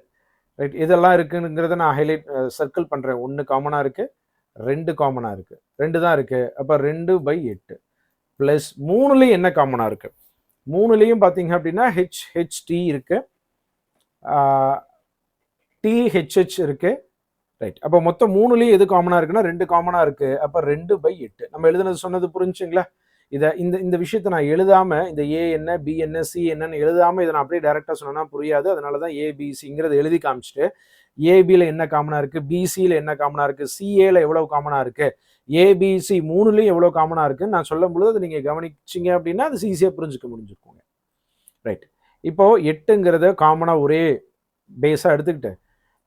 A: ரைட். இதெல்லாம் இருக்குங்கிறத நான் ஹைலைட் சர்க்கிள் பண்ணுறேன். 1 காமனாக இருக்குது, 2 காமனாக இருக்குது, 2 தான் இருக்குது. அப்போ 2/8 ப்ளஸ் 3லையும் என்ன காமனாக இருக்குது? 3லையும் பார்த்தீங்க அப்படின்னா HHT இருக்குது, THH இருக்குது, ரைட். அப்போ மொத்தம் 3லையும் எது காமனாக இருக்குன்னா 2 காமனாக இருக்குது. அப்போ 2/8. நம்ம எழுதுனது சொன்னது புரிஞ்சுங்களா? இதை இந்த விஷயத்தை நான் எழுதாமல், இந்த ஏ என்ன பி என்ன சி என்னன்னு எழுதாமல் இதை நான் அப்படியே டைரெக்டாக சொன்னேன்னா புரியாது. அதனால தான் ஏபிசிங்கிறத எழுதி காமிச்சிட்டு ஏபியில் என்ன காமனாக இருக்குது, பிசியில் என்ன காமனாக இருக்குது, சிஏல எவ்வளோ காமனாக இருக்குது, ஏபிசி 3லையும் எவ்வளோ காமனாக இருக்குன்னு நான் சொல்லும் பொழுது அதை நீங்கள் கவனிச்சிங்க அப்படின்னா அது ஈஸியாக புரிஞ்சுக்க முடிஞ்சுக்கோங்க, ரைட். இப்போது 8ங்கிறத காமனாக ஒரே பேஸாக எடுத்துக்கிட்டு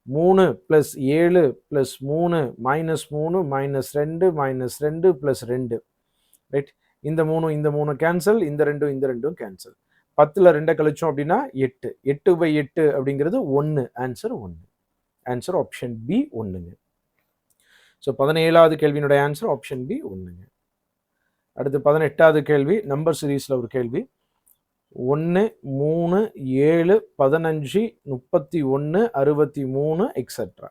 A: 3 + 7 + 3 -3 -2 -2 + 2, ரைட். இந்த 3 கேன்சல், இந்த 2 கேன்சல். 10ல் 2 கழிச்சோம் அப்படின்னா 8. 8/8 அப்படிங்கிறது 1. ஆன்சர் 1. ஆன்சர் ஆப்ஷன் பி 1ங்க. ஸோ 17வது கேள்வியினுடைய ஆன்சர் ஆப்ஷன் பி 1ங்க. அடுத்து 18வது கேள்வி நம்பர் சீரீஸில் ஒரு கேள்வி. 1 3 7 15 31 63 எக்ஸெட்ரா.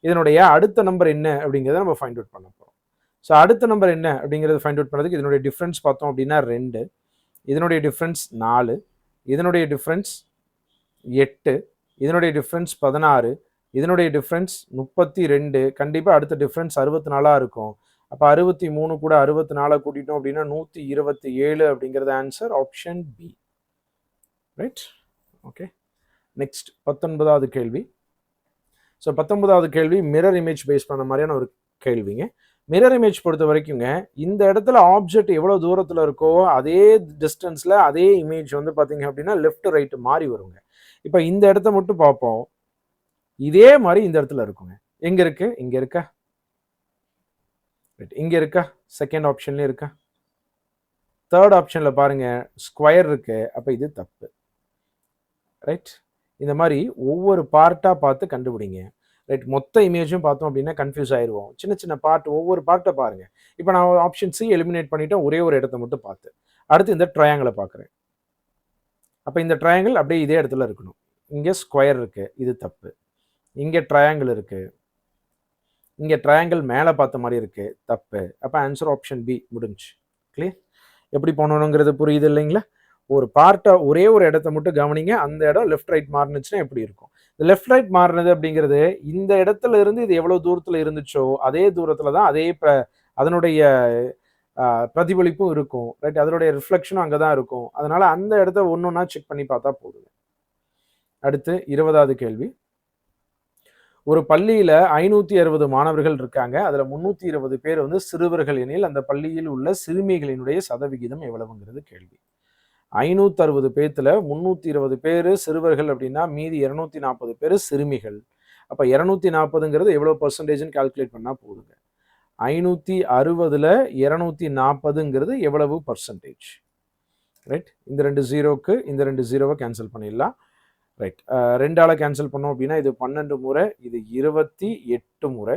A: இதனுடைய அடுத்த நம்பர் என்ன அப்படிங்கிறத நம்ம ஃபைண்ட் அவுட் பண்ண போகிறோம். ஸோ அடுத்த நம்பர் என்ன அப்படிங்கிறது ஃபைண்ட் அவுட் பண்ணுறதுக்கு இதனுடைய டிஃப்ரென்ஸ் பார்த்தோம் அப்படின்னா 2, இதனுடைய டிஃப்ரென்ஸ் 4, இதனுடைய டிஃப்ரென்ஸ் 8, இதனுடைய டிஃப்ரென்ஸ் 16, இதனுடைய டிஃப்ரென்ஸ் 32. கண்டிப்பாக அடுத்த டிஃப்ரென்ஸ் 64 இருக்கும். அப்போ 63 கூட 64 கூட்டிட்டோம் அப்படின்னா 127 அப்படிங்கிறது answer option B, right. Okay, next 19வது கேள்வி. ஸோ 19வது கேள்வி மிரர் இமேஜ் பேஸ் பண்ண மாதிரியான ஒரு கேள்விங்க. மிரர் இமேஜ் பொறுத்த வரைக்குங்க இந்த இடத்துல ஆப்ஜெக்ட் எவ்வளோ தூரத்தில் இருக்கோ அதே டிஸ்டன்ஸில் அதே இமேஜ் வந்து பார்த்தீங்க அப்படின்னா லெஃப்ட் ரைட்டு மாறி வருங்க. இப்போ இந்த இடத்த மட்டும் பார்ப்போம், இதே மாதிரி இந்த இடத்துல இருக்குங்க. எங்கே இருக்கு? இங்கே இருக்கா? ரைட், இங்கே இருக்கா? செகண்ட் ஆப்ஷன்லேயே இருக்கா? தேர்ட் ஆப்ஷனில் பாருங்க ஸ்கொயர் இருக்கு. அப்போ இது தப்பு, ரைட். இந்த மாதிரி ஒவ்வொரு பார்ட்டாக பார்த்து கண்டுபிடிங்க, ரைட். மொத்த இமேஜும் பார்த்தோம் அப்படின்னா கன்ஃபியூஸ் ஆயிடுவோம். சின்ன சின்ன பார்ட் ஒவ்வொரு பார்ட்டை பாருங்க. இப்போ நான் ஆப்ஷன் சி எலிமினேட் பண்ணிட்டேன், ஒரே ஒரு இடத்த மட்டும் பார்த்து. அடுத்து இந்த ட்ரையாங்கிளை பார்க்குறேன். அப்போ இந்த ட்ரையாங்கிள் அப்படியே இதே இடத்துல இருக்கணும். இங்கே ஸ்கொயர் இருக்கு, இது தப்பு. இங்கே ட்ரையாங்கிள் இருக்கு, இங்கே ட்ரையாங்கிள் மேலே பார்த்த மாதிரி இருக்கு, தப்பு. அப்போ ஆன்சர் ஆப்ஷன் பி முடிஞ்சு. கிளியர்? எப்படி பண்ணணுங்கிறது புரியுது இல்லைங்களா? ஒரு பார்ட்டை ஒரே ஒரு இடத்த மட்டும் கவனிங்க, அந்த இடம் லெஃப்ட் ரைட் மாறினுச்சுன்னா எப்படி இருக்கும்? லெஃப்ட் ரைட் மாறினது அப்படிங்கிறது இந்த இடத்துல இருந்து இது எவ்வளவு தூரத்துல இருந்துச்சோ அதே தூரத்துல தான் அதே அதனுடைய பிரதிபலிப்பும் இருக்கும், ரைட். அதனுடைய ரிஃப்ளெக்ஷனும் அங்கே தான் இருக்கும். அதனால அந்த இடத்த ஒன்னொன்னா செக் பண்ணி பார்த்தா போதும். அடுத்து 20வது கேள்வி. ஒரு பள்ளியில 560 மாணவர்கள் இருக்காங்க. அதுல 320 பேர் வந்து சிறுவர்கள் எனில் அந்த பள்ளியில் உள்ள சிறுமிகளினுடைய சதவிகிதம் எவ்வளவுங்கிறது கேள்வி. 560 பேத்துல 320 பேர் சிறுவர்கள் அப்படின்னா மீதி 240 பேர் சிறுமிகள். அப்போ 240ங்கிறது எவ்வளோ பர்சன்டேஜ்னு கால்குலேட் பண்ணால் போதுங்க. 560ல் 240ங்கிறது எவ்வளவு பர்சன்டேஜ், ரைட். இந்த 2 ஜீரோக்கு இந்த 2 ஜீரோவை கேன்சல் பண்ணிடலாம், ரைட். 2ஆல் கேன்சல் பண்ணோம் அப்படின்னா இது 12 முறை, இது 28 முறை.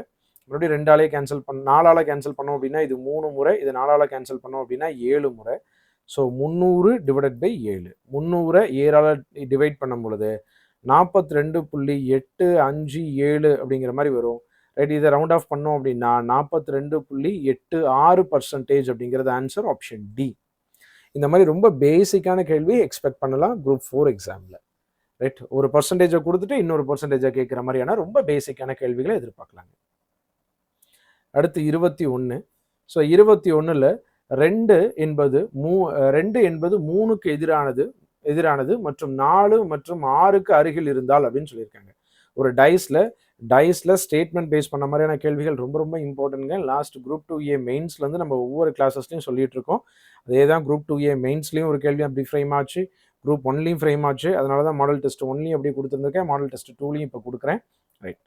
A: மறுபடியும் 2ஆலே கேன்சல் 4ஆல் கேன்சல் பண்ணோம் அப்படின்னா இது 3 முறை, இது 4ஆல் கேன்சல் பண்ணோம் அப்படின்னா 7 முறை. ஸோ 300 டிவைடட் பை 7, 300 7ஆல் டிவைட் பண்ணும் பொழுது 42.857 அப்படிங்கிற மாதிரி வரும், ரைட். இதை ரவுண்ட் ஆஃப் பண்ணோம் அப்படின்னா 42.86% அப்படிங்கிறது ஆன்சர் ஆப்ஷன் டி. இந்த மாதிரி ரொம்ப பேசிக்கான கேள்வி எக்ஸ்பெக்ட் பண்ணலாம் குரூப் 4 எக்ஸாமில், ரைட். ஒரு பர்சன்டேஜை கொடுத்துட்டு இன்னொரு பர்சன்டேஜை கேட்குற மாதிரியான ரொம்ப பேசிக்கான கேள்விகளை எதிர்பார்க்கலாங்க. அடுத்து 21. ஸோ 21ல் 2 என்பது 3க்கு எதிரானது மற்றும் 4 மற்றும் 6க்கு அருகில் இருந்தால் அப்படின்னு சொல்லியிருக்காங்க. ஒரு டைஸில் ஸ்டேட்மெண்ட் பேஸ் பண்ண மாதிரியான கேள்விகள் ரொம்ப ரொம்ப இம்பார்ட்டன்ட்ங்க. லாஸ்ட் குரூப் 2A மெயின்ஸ்லேருந்து நம்ம ஒவ்வொரு கிளாஸஸ்லையும் சொல்லிட்டு இருக்கோம். அதே தான் குரூப் 2A மெயின்ஸ்லையும் ஒரு கேள்வி அப்படி ஃப்ரேம் ஆச்சு, குரூப் 1லையும் ஃப்ரேம் ஆச்சு. அதனால தான் மாடல் டெஸ்ட் 1லையும் அப்படி கொடுத்துருந்துருக்கேன், மாடல் டெஸ்ட் 2லையும் இப்போ கொடுக்குறேன், ரைட்.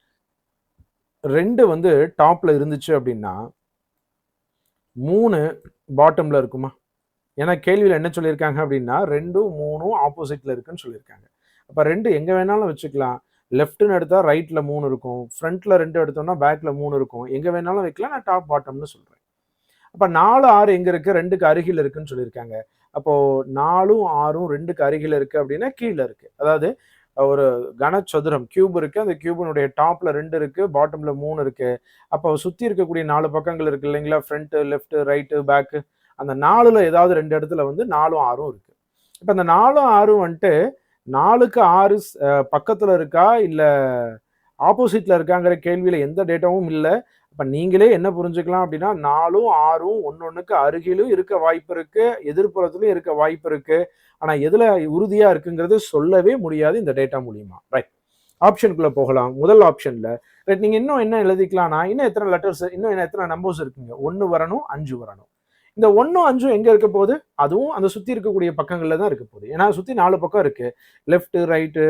A: 2 வந்து டாப்பில் இருந்துச்சு அப்படின்னா 3 பாட்டம்ல இருக்குமா? ஏன்னா கேள்வியில் என்ன சொல்லியிருக்காங்க அப்படின்னா 2 3 ஆப்போசிட்ல இருக்குன்னு சொல்லியிருக்காங்க. அப்போ 2 எங்கே வேணாலும் வச்சுக்கலாம். லெஃப்ட்னு எடுத்தால் ரைட்டில் 3 இருக்கும், ஃப்ரண்ட்டில் 2 எடுத்தோம்னா பேக்கில் 3 இருக்கும். எங்கே வேணாலும் வைக்கலாம். நான் டாப் பாட்டம்னு சொல்கிறேன். அப்போ 4 6 எங்கே இருக்குது? 2க்கு அருகில் இருக்குன்னு சொல்லியிருக்காங்க. அப்போது 4ம் 6ம் 2க்கு அருகில் இருக்குது அப்படின்னா கீழே இருக்குது. அதாவது ஒரு கனச்சதுரம் கியூப் இருக்குது. அந்த கியூபினுடைய டாப்பில் 2 இருக்குது, பாட்டமில் 3 இருக்குது. அப்போ சுற்றி இருக்கக்கூடிய 4 பக்கங்கள் இருக்குது இல்லைங்களா? Front, left, right, back. அந்த 4ல் ஏதாவது 2 இடத்துல வந்து 4ம் 6ம் இருக்குது. இப்போ அந்த 4ம் 6ம் வந்துட்டு 4க்கு 6 பக்கத்தில் இருக்கா இல்லை ஆப்போசிட்டில் இருக்காங்கிற கேள்வியில் எந்த டேட்டாவும் இல்லை. இப்போ நீங்களே என்ன புரிஞ்சுக்கலாம் அப்படின்னா 4ம் 6ம் ஒன்னொன்றுக்கு அருகிலும் இருக்க வாய்ப்பு இருக்கு, எதிர்ப்புறத்துலையும் இருக்க வாய்ப்பு இருக்கு. ஆனால் எதில் உறுதியாக இருக்குங்கிறது சொல்லவே முடியாது இந்த டேட்டா மூலியமா. ரைட், ஆப்ஷனுக்குள்ள போகலாம். முதல் ஆப்ஷன்ல ரைட், நீங்க இன்னும் என்ன எழுதிக்கலாம்னா இன்னும் எத்தனை லெட்டர்ஸ், இன்னும் எத்தனை நம்பர்ஸ் இருக்குங்க? 1 வரணும், 5 வரணும். இந்த 1ம் 5ம் எங்க இருக்க போகுது? அதுவும் அந்த சுத்தி இருக்கக்கூடிய பக்கங்கள்ல தான் இருக்க போகுது. ஏன்னா சுத்தி 4 பக்கம் இருக்கு. லெஃப்ட், ரைட்டு,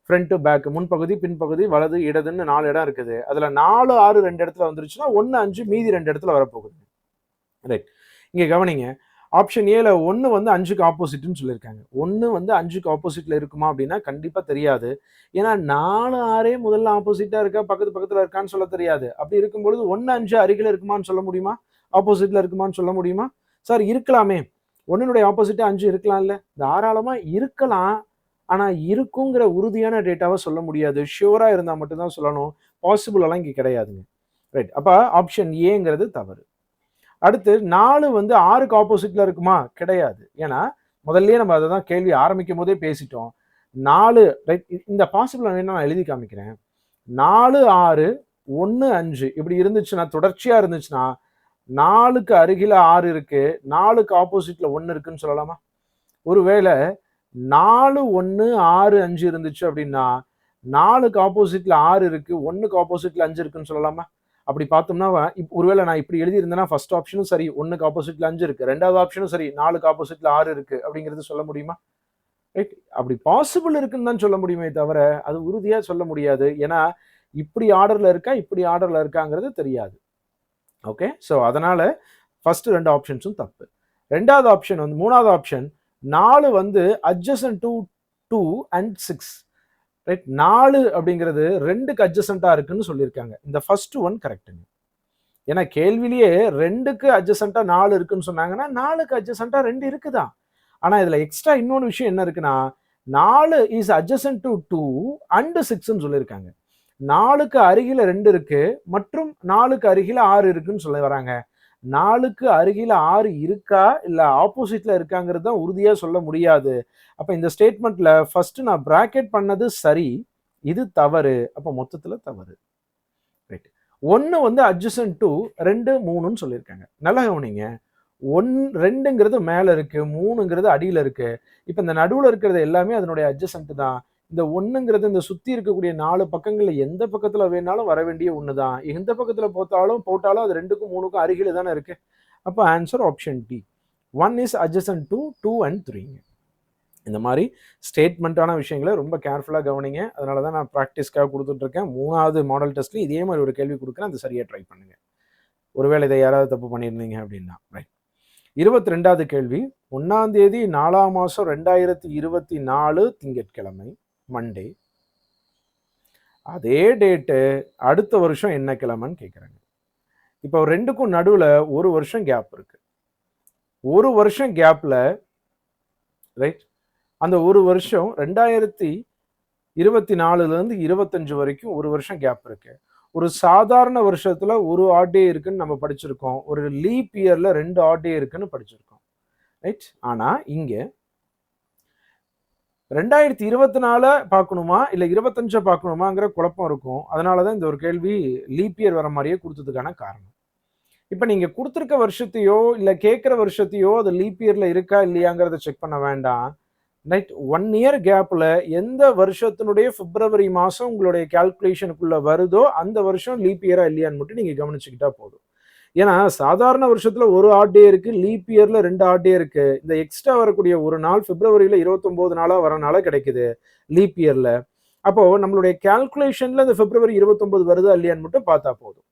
A: ஃப்ரண்ட், பேக், முன்பகுதி, பின்பகுதி, வலது, இடதுன்னு 4 இடம் இருக்குது. அதுல 4 6 2 இடத்துல வந்துருச்சுன்னா 1 5 மீதி 2 இடத்துல வரப்போகுது. ரைட், இங்க கவனிங்க. ஆப்ஷன் ஏல 1 வந்து 5க்கு ஆப்போசிட்னு சொல்லியிருக்காங்க. 1 வந்து 5க்கு ஆப்போசிட்ல இருக்குமா அப்படின்னா கண்டிப்பா தெரியாது. ஏன்னா 4 6 முதல்ல ஆப்போசிட்டா இருக்கா, பக்கத்துல இருக்கான்னு சொல்ல தெரியாது. அப்படி இருக்கும்பொழுது 1 5 அருகில இருக்குமான்னு சொல்ல முடியுமா? ஆப்போசிட்ல இருக்குமான்னு சொல்ல முடியுமா? சார் இருக்கலாமே, 1னுடைய ஆப்போசிட்டா 5 இருக்கலாம்ல. தாராளமா இருக்கலாம். ஆனா இருக்குங்கிற உறுதியான டேட்டாவை சொல்ல முடியாது. ஷியூரா இருந்தா மட்டும்தான் சொல்லணும். பாசிபிள் எல்லாம் இங்க கிடையாதுங்க. ரைட், அப்ப ஆப்ஷன் ஏங்கிறது தவறு. அடுத்து 4 வந்து 6க்கு ஆப்போசிட்ல இருக்குமா? கிடையாது. ஏன்னா முதல்லயே நம்ம அதை தான் கேள்வி ஆரம்பிக்கும் போதே பேசிட்டோம். 4 ரைட், இந்த பாசிபிள் வேணா நான் எழுதி காமிக்கிறேன். 4 6 1 5 இப்படி இருந்துச்சுன்னா, தொடர்ச்சியா இருந்துச்சுன்னா 4க்கு அருகில 6 இருக்கு, 4க்கு ஆப்போசிட்ல 1 இருக்குன்னு சொல்லலாமா? ஒருவேளை 4 1 6 5 இருந்துச்சு அப்படின்னா 4க்கு ஆப்போசிட்ல 6 இருக்கு, 1க்கு ஆப்போசிட்ல 5 இருக்குன்னு சொல்லலாமா? அப்படி பார்த்தோம்னா ஒருவேளை நான் இப்படி எழுதி இருந்தேன்னா ஃபர்ஸ்ட் ஆப்ஷனும் சரி 1க்கு ஆப்போசிட்ல 5 இருக்கு, ரெண்டாவது ஆப்ஷனும் சரி 4க்கு ஆப்போசிட்ல 6 இருக்கு அப்படிங்கிறது சொல்ல முடியுமா? ரைட், அப்படி பாசிபிள் இருக்குன்னு தான் சொல்ல முடியுமே தவிர அது உறுதியா சொல்ல முடியாது. ஏன்னா இப்படி ஆர்டர்ல இருக்கா, இப்படி ஆர்டர்ல இருக்காங்கிறது தெரியாது. ஓகே, ஸோ அதனால ஃபர்ஸ்ட் 2 ஆப்ஷன்ஸும் தப்பு. ரெண்டாவது ஆப்ஷன் வந்து, மூணாவது ஆப்ஷன் 4 வந்து adjacent to 2 and 6. ரைட், 4 அப்படிங்கிறது 2க்கு அட்ஜசண்டா இருக்குன்னு சொல்லியிருக்காங்க. இந்த ஃபர்ஸ்ட் ஒன் கரெக்டுங்க. ஏன்னா கேள்விலேயே 2க்கு அட்ஜசண்டா 4 இருக்குன்னு சொன்னாங்கன்னா 4க்கு அட்ஜசண்டா 2 இருக்குதான். ஆனா இதுல எக்ஸ்ட்ரா இன்னொரு விஷயம் என்ன இருக்குன்னா 4 இஸ் adjacent to 2 and 6ன்னு சொல்லியிருக்காங்க. 4க்கு அருகில 2 இருக்கு மற்றும் 4க்கு அருகில 6 இருக்குன்னு சொல்ல வராங்க. 4க்கு அருகில 6 இருக்கா இல்ல ஆப்போசிட்ல இருக்காங்கிறது தான் உறுதியா சொல்ல முடியாது. அப்ப இந்த ஸ்டேட்மெண்ட்ல ஃபர்ஸ்ட் நான் பிராக்கெட் பண்ணது சரி, இது தவறு. அப்ப மொத்தத்துல தவறு. ரைட், 1 வந்து adjacent to 2 3ன்னு சொல்லியிருக்காங்க. நல்லா கவனிங்க. 2ங்கிறது மேல இருக்கு, 3ங்கிறது அடியில இருக்கு. இப்ப இந்த நடுவுல இருக்கிறது எல்லாமே அதனுடைய அட்ஜசன்ட் தான். இந்த 1ங்கிறது இந்த சுத்தி இருக்கக்கூடிய 4 பக்கங்கள்ல எந்த பக்கத்துல வேணாலும் வர வேண்டிய ஒண்ணு தான். எந்த பக்கத்துல போட்டாலும் அது 2க்கும் 3க்கும் அருகில தானே இருக்கு. அப்ப answer option D. 1 is adjacent to 2 and 3. இந்த மாதிரி ஸ்டேட்மெண்ட்டான விஷயங்களை ரொம்ப கேர்ஃபுல்லாக கவனிங்க. அதனால தான் நான் ப்ராக்டிஸ்க்காக கொடுத்துட்டு இருக்கேன். 3வது மாடல் டெஸ்ட்லையும் இதே மாதிரி ஒரு கேள்வி கொடுக்குறேன், அது சரியாக ட்ரை பண்ணுங்க. ஒருவேளை இதை யாராவது தப்பு பண்ணியிருந்தீங்க அப்படின்னா. ரைட், 22வது கேள்வி. 1ஆம் தேதி 4ஆம் மாதம் 2024 திங்கட்கிழமை, மண்டே. அதே டேட்டு அடுத்த வருஷம் என்ன கிழமைன்னு கேட்குறாங்க. இப்போ 2க்கும் நடுவில் ஒரு வருஷம் கேப் இருக்கு. ஒரு வருஷம் கேப்ல ரைட், அந்த ஒரு வருஷம் 2024லேருந்து 25 வரைக்கும் ஒரு வருஷம் கேப் இருக்கு. ஒரு சாதாரண வருஷத்துல ஒரு ஆட் டே இருக்குன்னு நம்ம படிச்சிருக்கோம். ஒரு லீப் இயர்ல 2 ஆட் டே இருக்குன்னு படிச்சிருக்கோம். ரைட், ஆனா இங்க 2024 பார்க்கணுமா இல்ல 25 பார்க்கணுமாங்கிற குழப்பம் இருக்கும். அதனாலதான் இந்த ஒரு கேள்வி லீப் இயர் வர மாதிரியே கொடுத்ததுக்கான காரணம். இப்ப நீங்க கொடுத்துருக்க வருஷத்தையோ இல்ல கேட்கிற வருஷத்தையோ அது லீப் இயர்ல இருக்கா இல்லையாங்கிறத செக் பண்ண வேண்டாம். ரைட், 1 இயர் கேப்ல எந்த வருஷத்தினுடைய பிப்ரவரி மாசம் உங்களுடைய கால்குலேஷனுக்குள்ள வருதோ அந்த வருஷம் லீப் இயரா இல்லையான்னு மட்டும் நீங்க கவனிச்சுக்கிட்டா போதும். ஏன்னா சாதாரண வருஷத்துல ஒரு ஆட் டே இருக்கு, லீப் இயர்ல 2 ஆட் டே இருக்கு. இந்த எக்ஸ்ட்ரா வரக்கூடிய ஒரு நாள் பிப்ரவரியில 29 நாளா வரனால கிடைக்குது லீப் இயர்ல. அப்போ நம்மளுடைய கால்குலேஷன்ல இந்த பிப்ரவரி 29 வருதா இல்லையான்னு மட்டும் பார்த்தா போதும்.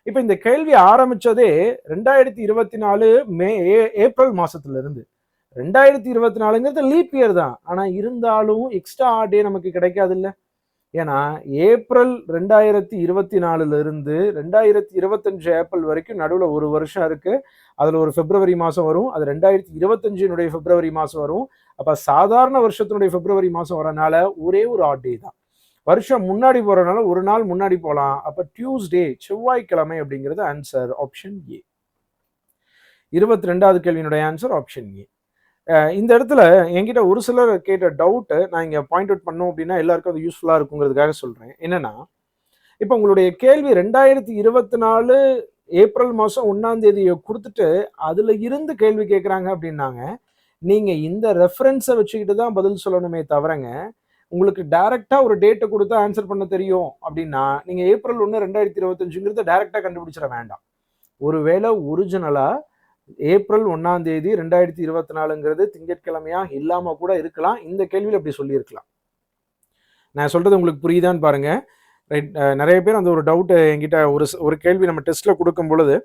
A: இப்போ இந்த கேள்வி ஆரம்பிச்சதே 2024 ஏப்ரல் மாசத்துல இருந்து. 2024ங்கிறது லீப் இயர் தான். ஆனா இருந்தாலும் எக்ஸ்ட்ரா டே நமக்கு கிடைக்காது இல்ல. ஏன்னா ஏப்ரல் 2024 இருந்து 2025 ஏப்ரல் வரைக்கும் நடுவில் ஒரு வருஷம் இருக்கு. அதுல ஒரு பிப்ரவரி மாசம் வரும். அது 2025 பிப்ரவரி மாசம் வரும். அப்ப சாதாரண வருஷத்தினுடைய பிப்ரவரி மாசம் வரனால ஒரே ஒரு ஆட் டே தான். வருஷம் முன்னாடி போறதுனால ஒரு நாள் முன்னாடி போகலாம். அப்ப டியூஸ்டே, செவ்வாய்க்கிழமை அப்படிங்கிறது ஆன்சர் ஆப்ஷன் ஏ. 22வது கேள்வியினுடைய ஆன்சர் ஆப்ஷன் ஏ. இந்த இடத்துல என்கிட்ட ஒரு சிலர் கேட்ட டவுட் நான் இங்க பாயிண்ட் அவுட் பண்ணோம் அப்படின்னா எல்லாருக்கும் அது யூஸ்ஃபுல்லா இருக்குங்கிறதுக்காக சொல்றேன். என்னன்னா, இப்போ உங்களுடைய கேள்வி 2024 ஏப்ரல் மாசம் 1ஆம் தேதியை கொடுத்துட்டு அதுல இருந்து கேள்வி கேட்குறாங்க அப்படின்னாங்க. நீங்க இந்த ரெஃபரன்ஸை வச்சுக்கிட்டு தான் பதில் சொல்லணுமே தவிரங்க, உங்களுக்கு டைரக்டா ஒரு டேட்டை கொடுத்து ஆன்சர் பண்ண தெரியும் அப்படின்னா நீங்க ஏப்ரல் 1 2025ங்கிறத டைரக்டா கண்டுபிடிச்சிட வேண்டாம். ஒருவேளை ஒரிஜினலா ஏப்ரல் 1ஆம் தேதி 2024ங்கிறது திங்கட்கிழமையா இல்லாம கூட இருக்கலாம். இந்த கேள்வியில் அப்படி சொல்லியிருக்கலாம். நான் சொல்றது உங்களுக்கு புரியுதான்னு பாருங்க. ரைட். நிறைய பேர் அந்த ஒரு டவுட் என்கிட்ட ஒரு கேள்வி நம்ம டெஸ்ட்ல கொடுக்கும் பொழுது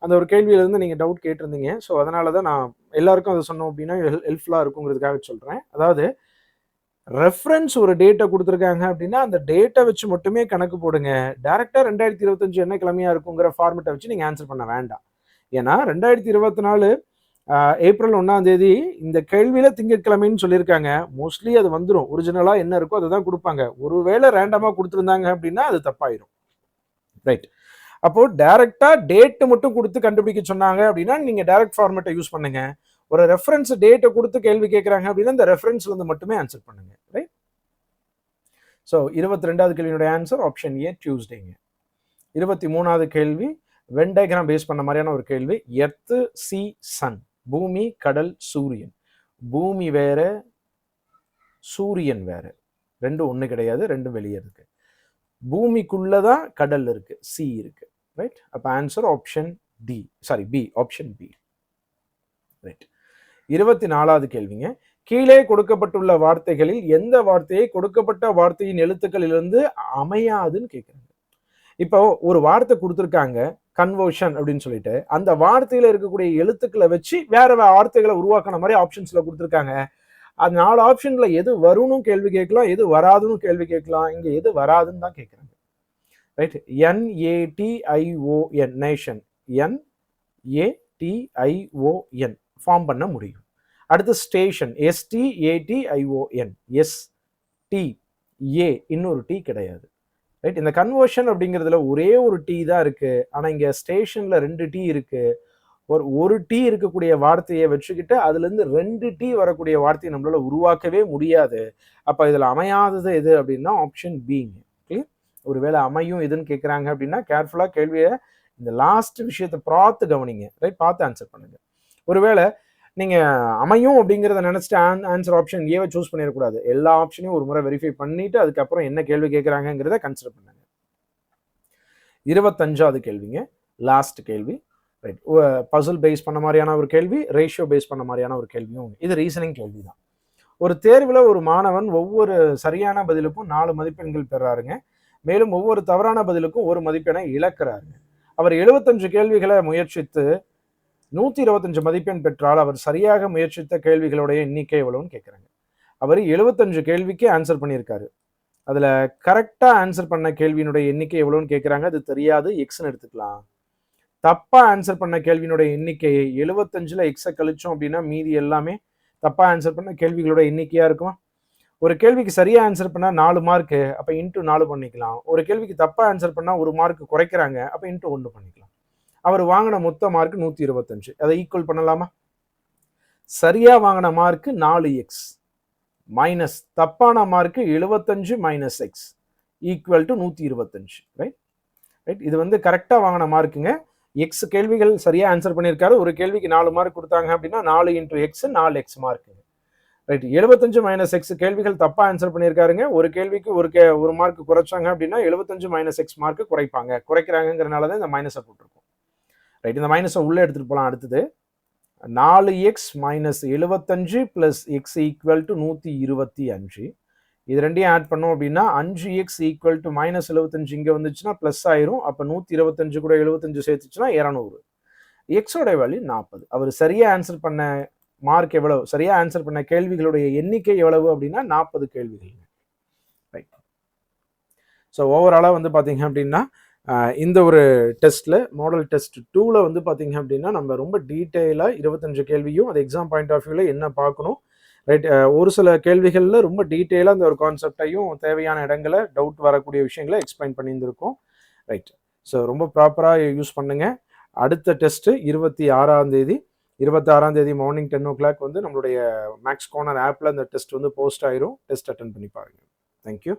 A: அந்த ஒரு கேள்வியிலிருந்து நீங்கள் டவுட் கேட்டிருந்தீங்க. ஸோ அதனால தான் நான் எல்லாருக்கும் அதை சொன்னோம் அப்படின்னா ஹெல்ப்ஃபுல்லாக இருக்குங்கிறதுக்காக சொல்கிறேன். அதாவது ரெஃபரன்ஸ் ஒரு டேட்டை கொடுத்துருக்காங்க அப்படின்னா அந்த டேட்டை வச்சு மட்டுமே கணக்கு போடுங்க. டேரெக்டாக 2025 என்ன கிழமையாக இருக்குங்கிற ஃபார்மெட்டை வச்சு நீங்கள் ஆன்சர் பண்ண வேண்டாம். ஏன்னா 2024 ஏப்ரல் 1ஆம் தேதி இந்த கேள்வியில் திங்கட்கிழமைன்னு சொல்லியிருக்காங்க. மோஸ்ட்லி அது வந்துடும். ஒரிஜினலாக என்ன இருக்கோ அதை தான் கொடுப்பாங்க. ஒருவேளை ரேண்டமாக கொடுத்துருந்தாங்க அப்படின்னா அது தப்பாயிடும். ரைட். அப்போ டைரக்டா டேட் மட்டும் கொடுத்து கண்டுபிடிக்க சொன்னாங்க அப்படின்னா நீங்க டைரக்ட் ஃபார்மேட்டை யூஸ் பண்ணுங்க. ஒரு ரெஃபரன்ஸ் டேட்டை கொடுத்து கேள்வி கேட்கறாங்க அப்படின்னா இந்த ரெஃபரன்ஸ்ல இருந்து மட்டுமே ஆன்சர் பண்ணுங்க. ரைட். ஸோ 22வது கேள்வியுடைய ஆன்சர் ஆப்ஷன் ஏ, டியூஸ்டேங்க. 23வது கேள்வி வென் டயக்ராம் பேஸ் பண்ண மாதிரியான ஒரு கேள்வி. Earth, sea, sun. பூமி, கடல், சூரியன். பூமி வேற, சூரியன் வேற. ரெண்டும் ஒண்ணு கிடையாது, ரெண்டும் வெளியே இருக்கு. பூமிக்குள்ளதான் கடல் இருக்கு, சி இருக்கு. ரைட். அப்ப answer option D, sorry B, option B. Right. 24வது கேள்விங்க. கீழே கொடுக்கப்பட்டுள்ள வார்த்தைகளில் எந்த வார்த்தையை கொடுக்கப்பட்ட வார்த்தையின் எழுத்துக்களிலிருந்து அமையாதுன்னு கேட்குறாங்க. இப்போ ஒரு வார்த்தை கொடுத்துருக்காங்க கன்வர்ஷன் அப்படின்னு சொல்லிட்டு, அந்த வார்த்தையில இருக்கக்கூடிய எழுத்துக்களை வச்சு வேற வார்த்தைகளை உருவாக்கின மாதிரி ஆப்ஷன்ஸ்ல கொடுத்துருக்காங்க. அது 4 ஆப்ஷன்ல எது வரும்னு கேள்வி கேட்கலாம், எது வராதுன்னு கேள்வி கேட்கலாம். இங்க எது வராதுன்னு தான் கேட்குறாங்க. Right. NATION, nation. NATION form பண்ண முடியும். அடுத்து ஸ்டேஷன், STATION, STA, இன்னொரு டி கிடையாது. ரைட். இந்த கன்வர்ஷன் அப்படிங்கிறதுல ஒரே ஒரு டி தான் இருக்கு. ஆனா இங்க ஸ்டேஷன்ல 2 டி இருக்கு. ஒரு டி இருக்கக்கூடிய வார்த்தையை வச்சுக்கிட்டு அதுல இருந்து 2 டி வரக்கூடிய வார்த்தையை நம்மளால உருவாக்கவே முடியாது. அப்ப இதுல அமையாதது எது அப்படின்னா ஆப்ஷன் பிங்க. ஒருவேளை அமையும் எதுன்னு கேட்குறாங்க அப்படின்னா கேர்ஃபுல்லா கேள்வியை இந்த லாஸ்ட் விஷயத்தை பார்த்து கவனிங்க. ரைட். பார்த்து ஆன்சர் பண்ணுங்க. ஒருவேளை நீங்க அமையும் அப்படிங்கிறத நினைச்சிட்டு ஆன்சர் ஆப்ஷன் ஏவை சூஸ் பண்ணிடக்கூடாது. எல்லா ஆப்ஷனையும் ஒரு முறை வெரிஃபை பண்ணிட்டு அதுக்கப்புறம் என்ன கேள்வி கேட்குறாங்கிறத கன்சிடர் பண்ணுங்க. 25வது கேள்விங்க, லாஸ்ட் கேள்வி. ரைட். பசில் பேஸ் பண்ண மாதிரியான ஒரு கேள்வி, ரேஷியோ பேஸ் பண்ண மாதிரியான ஒரு கேள்வியும். இது ரீசனிங் கேள்வி தான். ஒரு தேர்வில் ஒரு மாணவன் ஒவ்வொரு சரியான பதிலுக்கும் 4 மதிப்பெண்கள் பெறாருங்க. மேலும் ஒவ்வொரு தவறான பதிலுக்கும் 1 மதிப்பெண்ணை இழக்கிறாருங்க. அவர் 75 கேள்விகளை முயற்சித்து 125 மதிப்பெண் பெற்றால் அவர் சரியாக முயற்சித்த கேள்விகளுடைய எண்ணிக்கை எவ்வளவுன்னு கேட்குறாங்க. அவர் 75 கேள்விக்கு ஆன்சர் பண்ணியிருக்காரு. அதுல கரெக்டா ஆன்சர் பண்ண கேள்வியினுடைய எண்ணிக்கை எவ்வளவுன்னு கேட்குறாங்க. அது தெரியாது, எக்ஸ்ன்னு எடுத்துக்கலாம். தப்பா ஆன்சர் பண்ண கேள்வியினுடைய எண்ணிக்கை 75ல எக்ஸை கழிச்சோம் அப்படின்னா மீதி எல்லாமே தப்பா ஆன்சர் பண்ண கேள்விகளோட எண்ணிக்கையா இருக்கும். ஒரு கேள்விக்கு சரியா ஆன்சர் பண்ணா 4 மார்க்கு, அப்ப இன்ட்டு 4 பண்ணிக்கலாம். ஒரு கேள்விக்கு தப்பா ஆன்சர் பண்ணா 1 மார்க் குறைக்கிறாங்க, அப்ப இன்ட்டு 1 பண்ணிக்கலாம். அவர் வாங்கின மொத்த மார்க் 125. அதை ஈக்குவல் பண்ணலாமா? சரியா வாங்கின மார்க் 4x மைனஸ் தப்பான mark 75 minus X equal to 125. Right. Right. இது வந்து கரெக்டா வாங்கின மார்க்குங்க. எக்ஸ் கேள்விகள் சரியா ஆன்சர் பண்ணியிருக்காரு. ஒரு கேள்விக்கு 4 மார்க் கொடுத்தாங்க அப்படின்னா 4 இன்ட்டு எக்ஸ் 4x மார்க்குங்க. ரைட். 75 மைனஸ் எக்ஸ் கேள்விகள் தப்பா ஆன்சர் பண்ணியிருக்காருங்க. ஒரு கேள்விக்கு ஒரு மார்க் குறைச்சாங்க அப்படின்னா 75 மைனஸ் எக்ஸ் மார்க் குறைக்கிறாங்கிறனால தான் இந்த மைனஸை போட்டிருக்கோம். ரைட். இந்த மைனஸை உள்ளே எடுத்துட்டு போகலாம். அடுத்தது 4x minus 75 plus X equal to 125. இது ரெண்டையும் ஆட் பண்ணோம் அப்படின்னா 5x ஈக்குவல் டு -75 இங்கே வந்துச்சுன்னா ப்ளஸ் ஆயிரும். அப்போ 125 கூட 75 சேர்த்துச்சுன்னா 200. எக்ஸோட வேல்யூ 40. அவர் சரியா ஆன்சர் பண்ண மார்க் எவ்வளவு, சரியா ஆன்சர் பண்ண கேள்விகளுடைய எண்ணிக்கை எவ்வளவு அப்படின்னா 40 கேள்விகள். ரைட். ஸோ ஓவராலாக வந்து பார்த்தீங்க அப்படின்னா இந்த ஒரு டெஸ்ட்டில் மாடல் டெஸ்ட் 2ல் வந்து பார்த்தீங்க அப்படின்னா நம்ம ரொம்ப டீட்டெயிலாக 25 கேள்வியும் அது எக்ஸாம் பாயிண்ட் ஆஃப் வியூவில் என்ன பார்க்கணும், ரைட், ஒரு சில கேள்விகளில் ரொம்ப டீட்டெயிலாக அந்த ஒரு கான்செப்டையும் தேவையான இடங்களை டவுட் வரக்கூடிய விஷயங்களை எக்ஸ்பிளைன் பண்ணியிருந்திருக்கோம். ரைட். ஸோ ரொம்ப ப்ராப்பராக யூஸ் பண்ணுங்கள். அடுத்த டெஸ்ட்டு 26ஆம் தேதி மார்னிங் 10 o'clock வந்து நம்மளுடைய மேக்ஸ் கார்னர் ஆப்பில் அந்த டெஸ்ட் வந்து போஸ்ட் ஆயிரும். டெஸ்ட் அட்டன் பண்ணி பாருங்கள். தேங்க்யூ.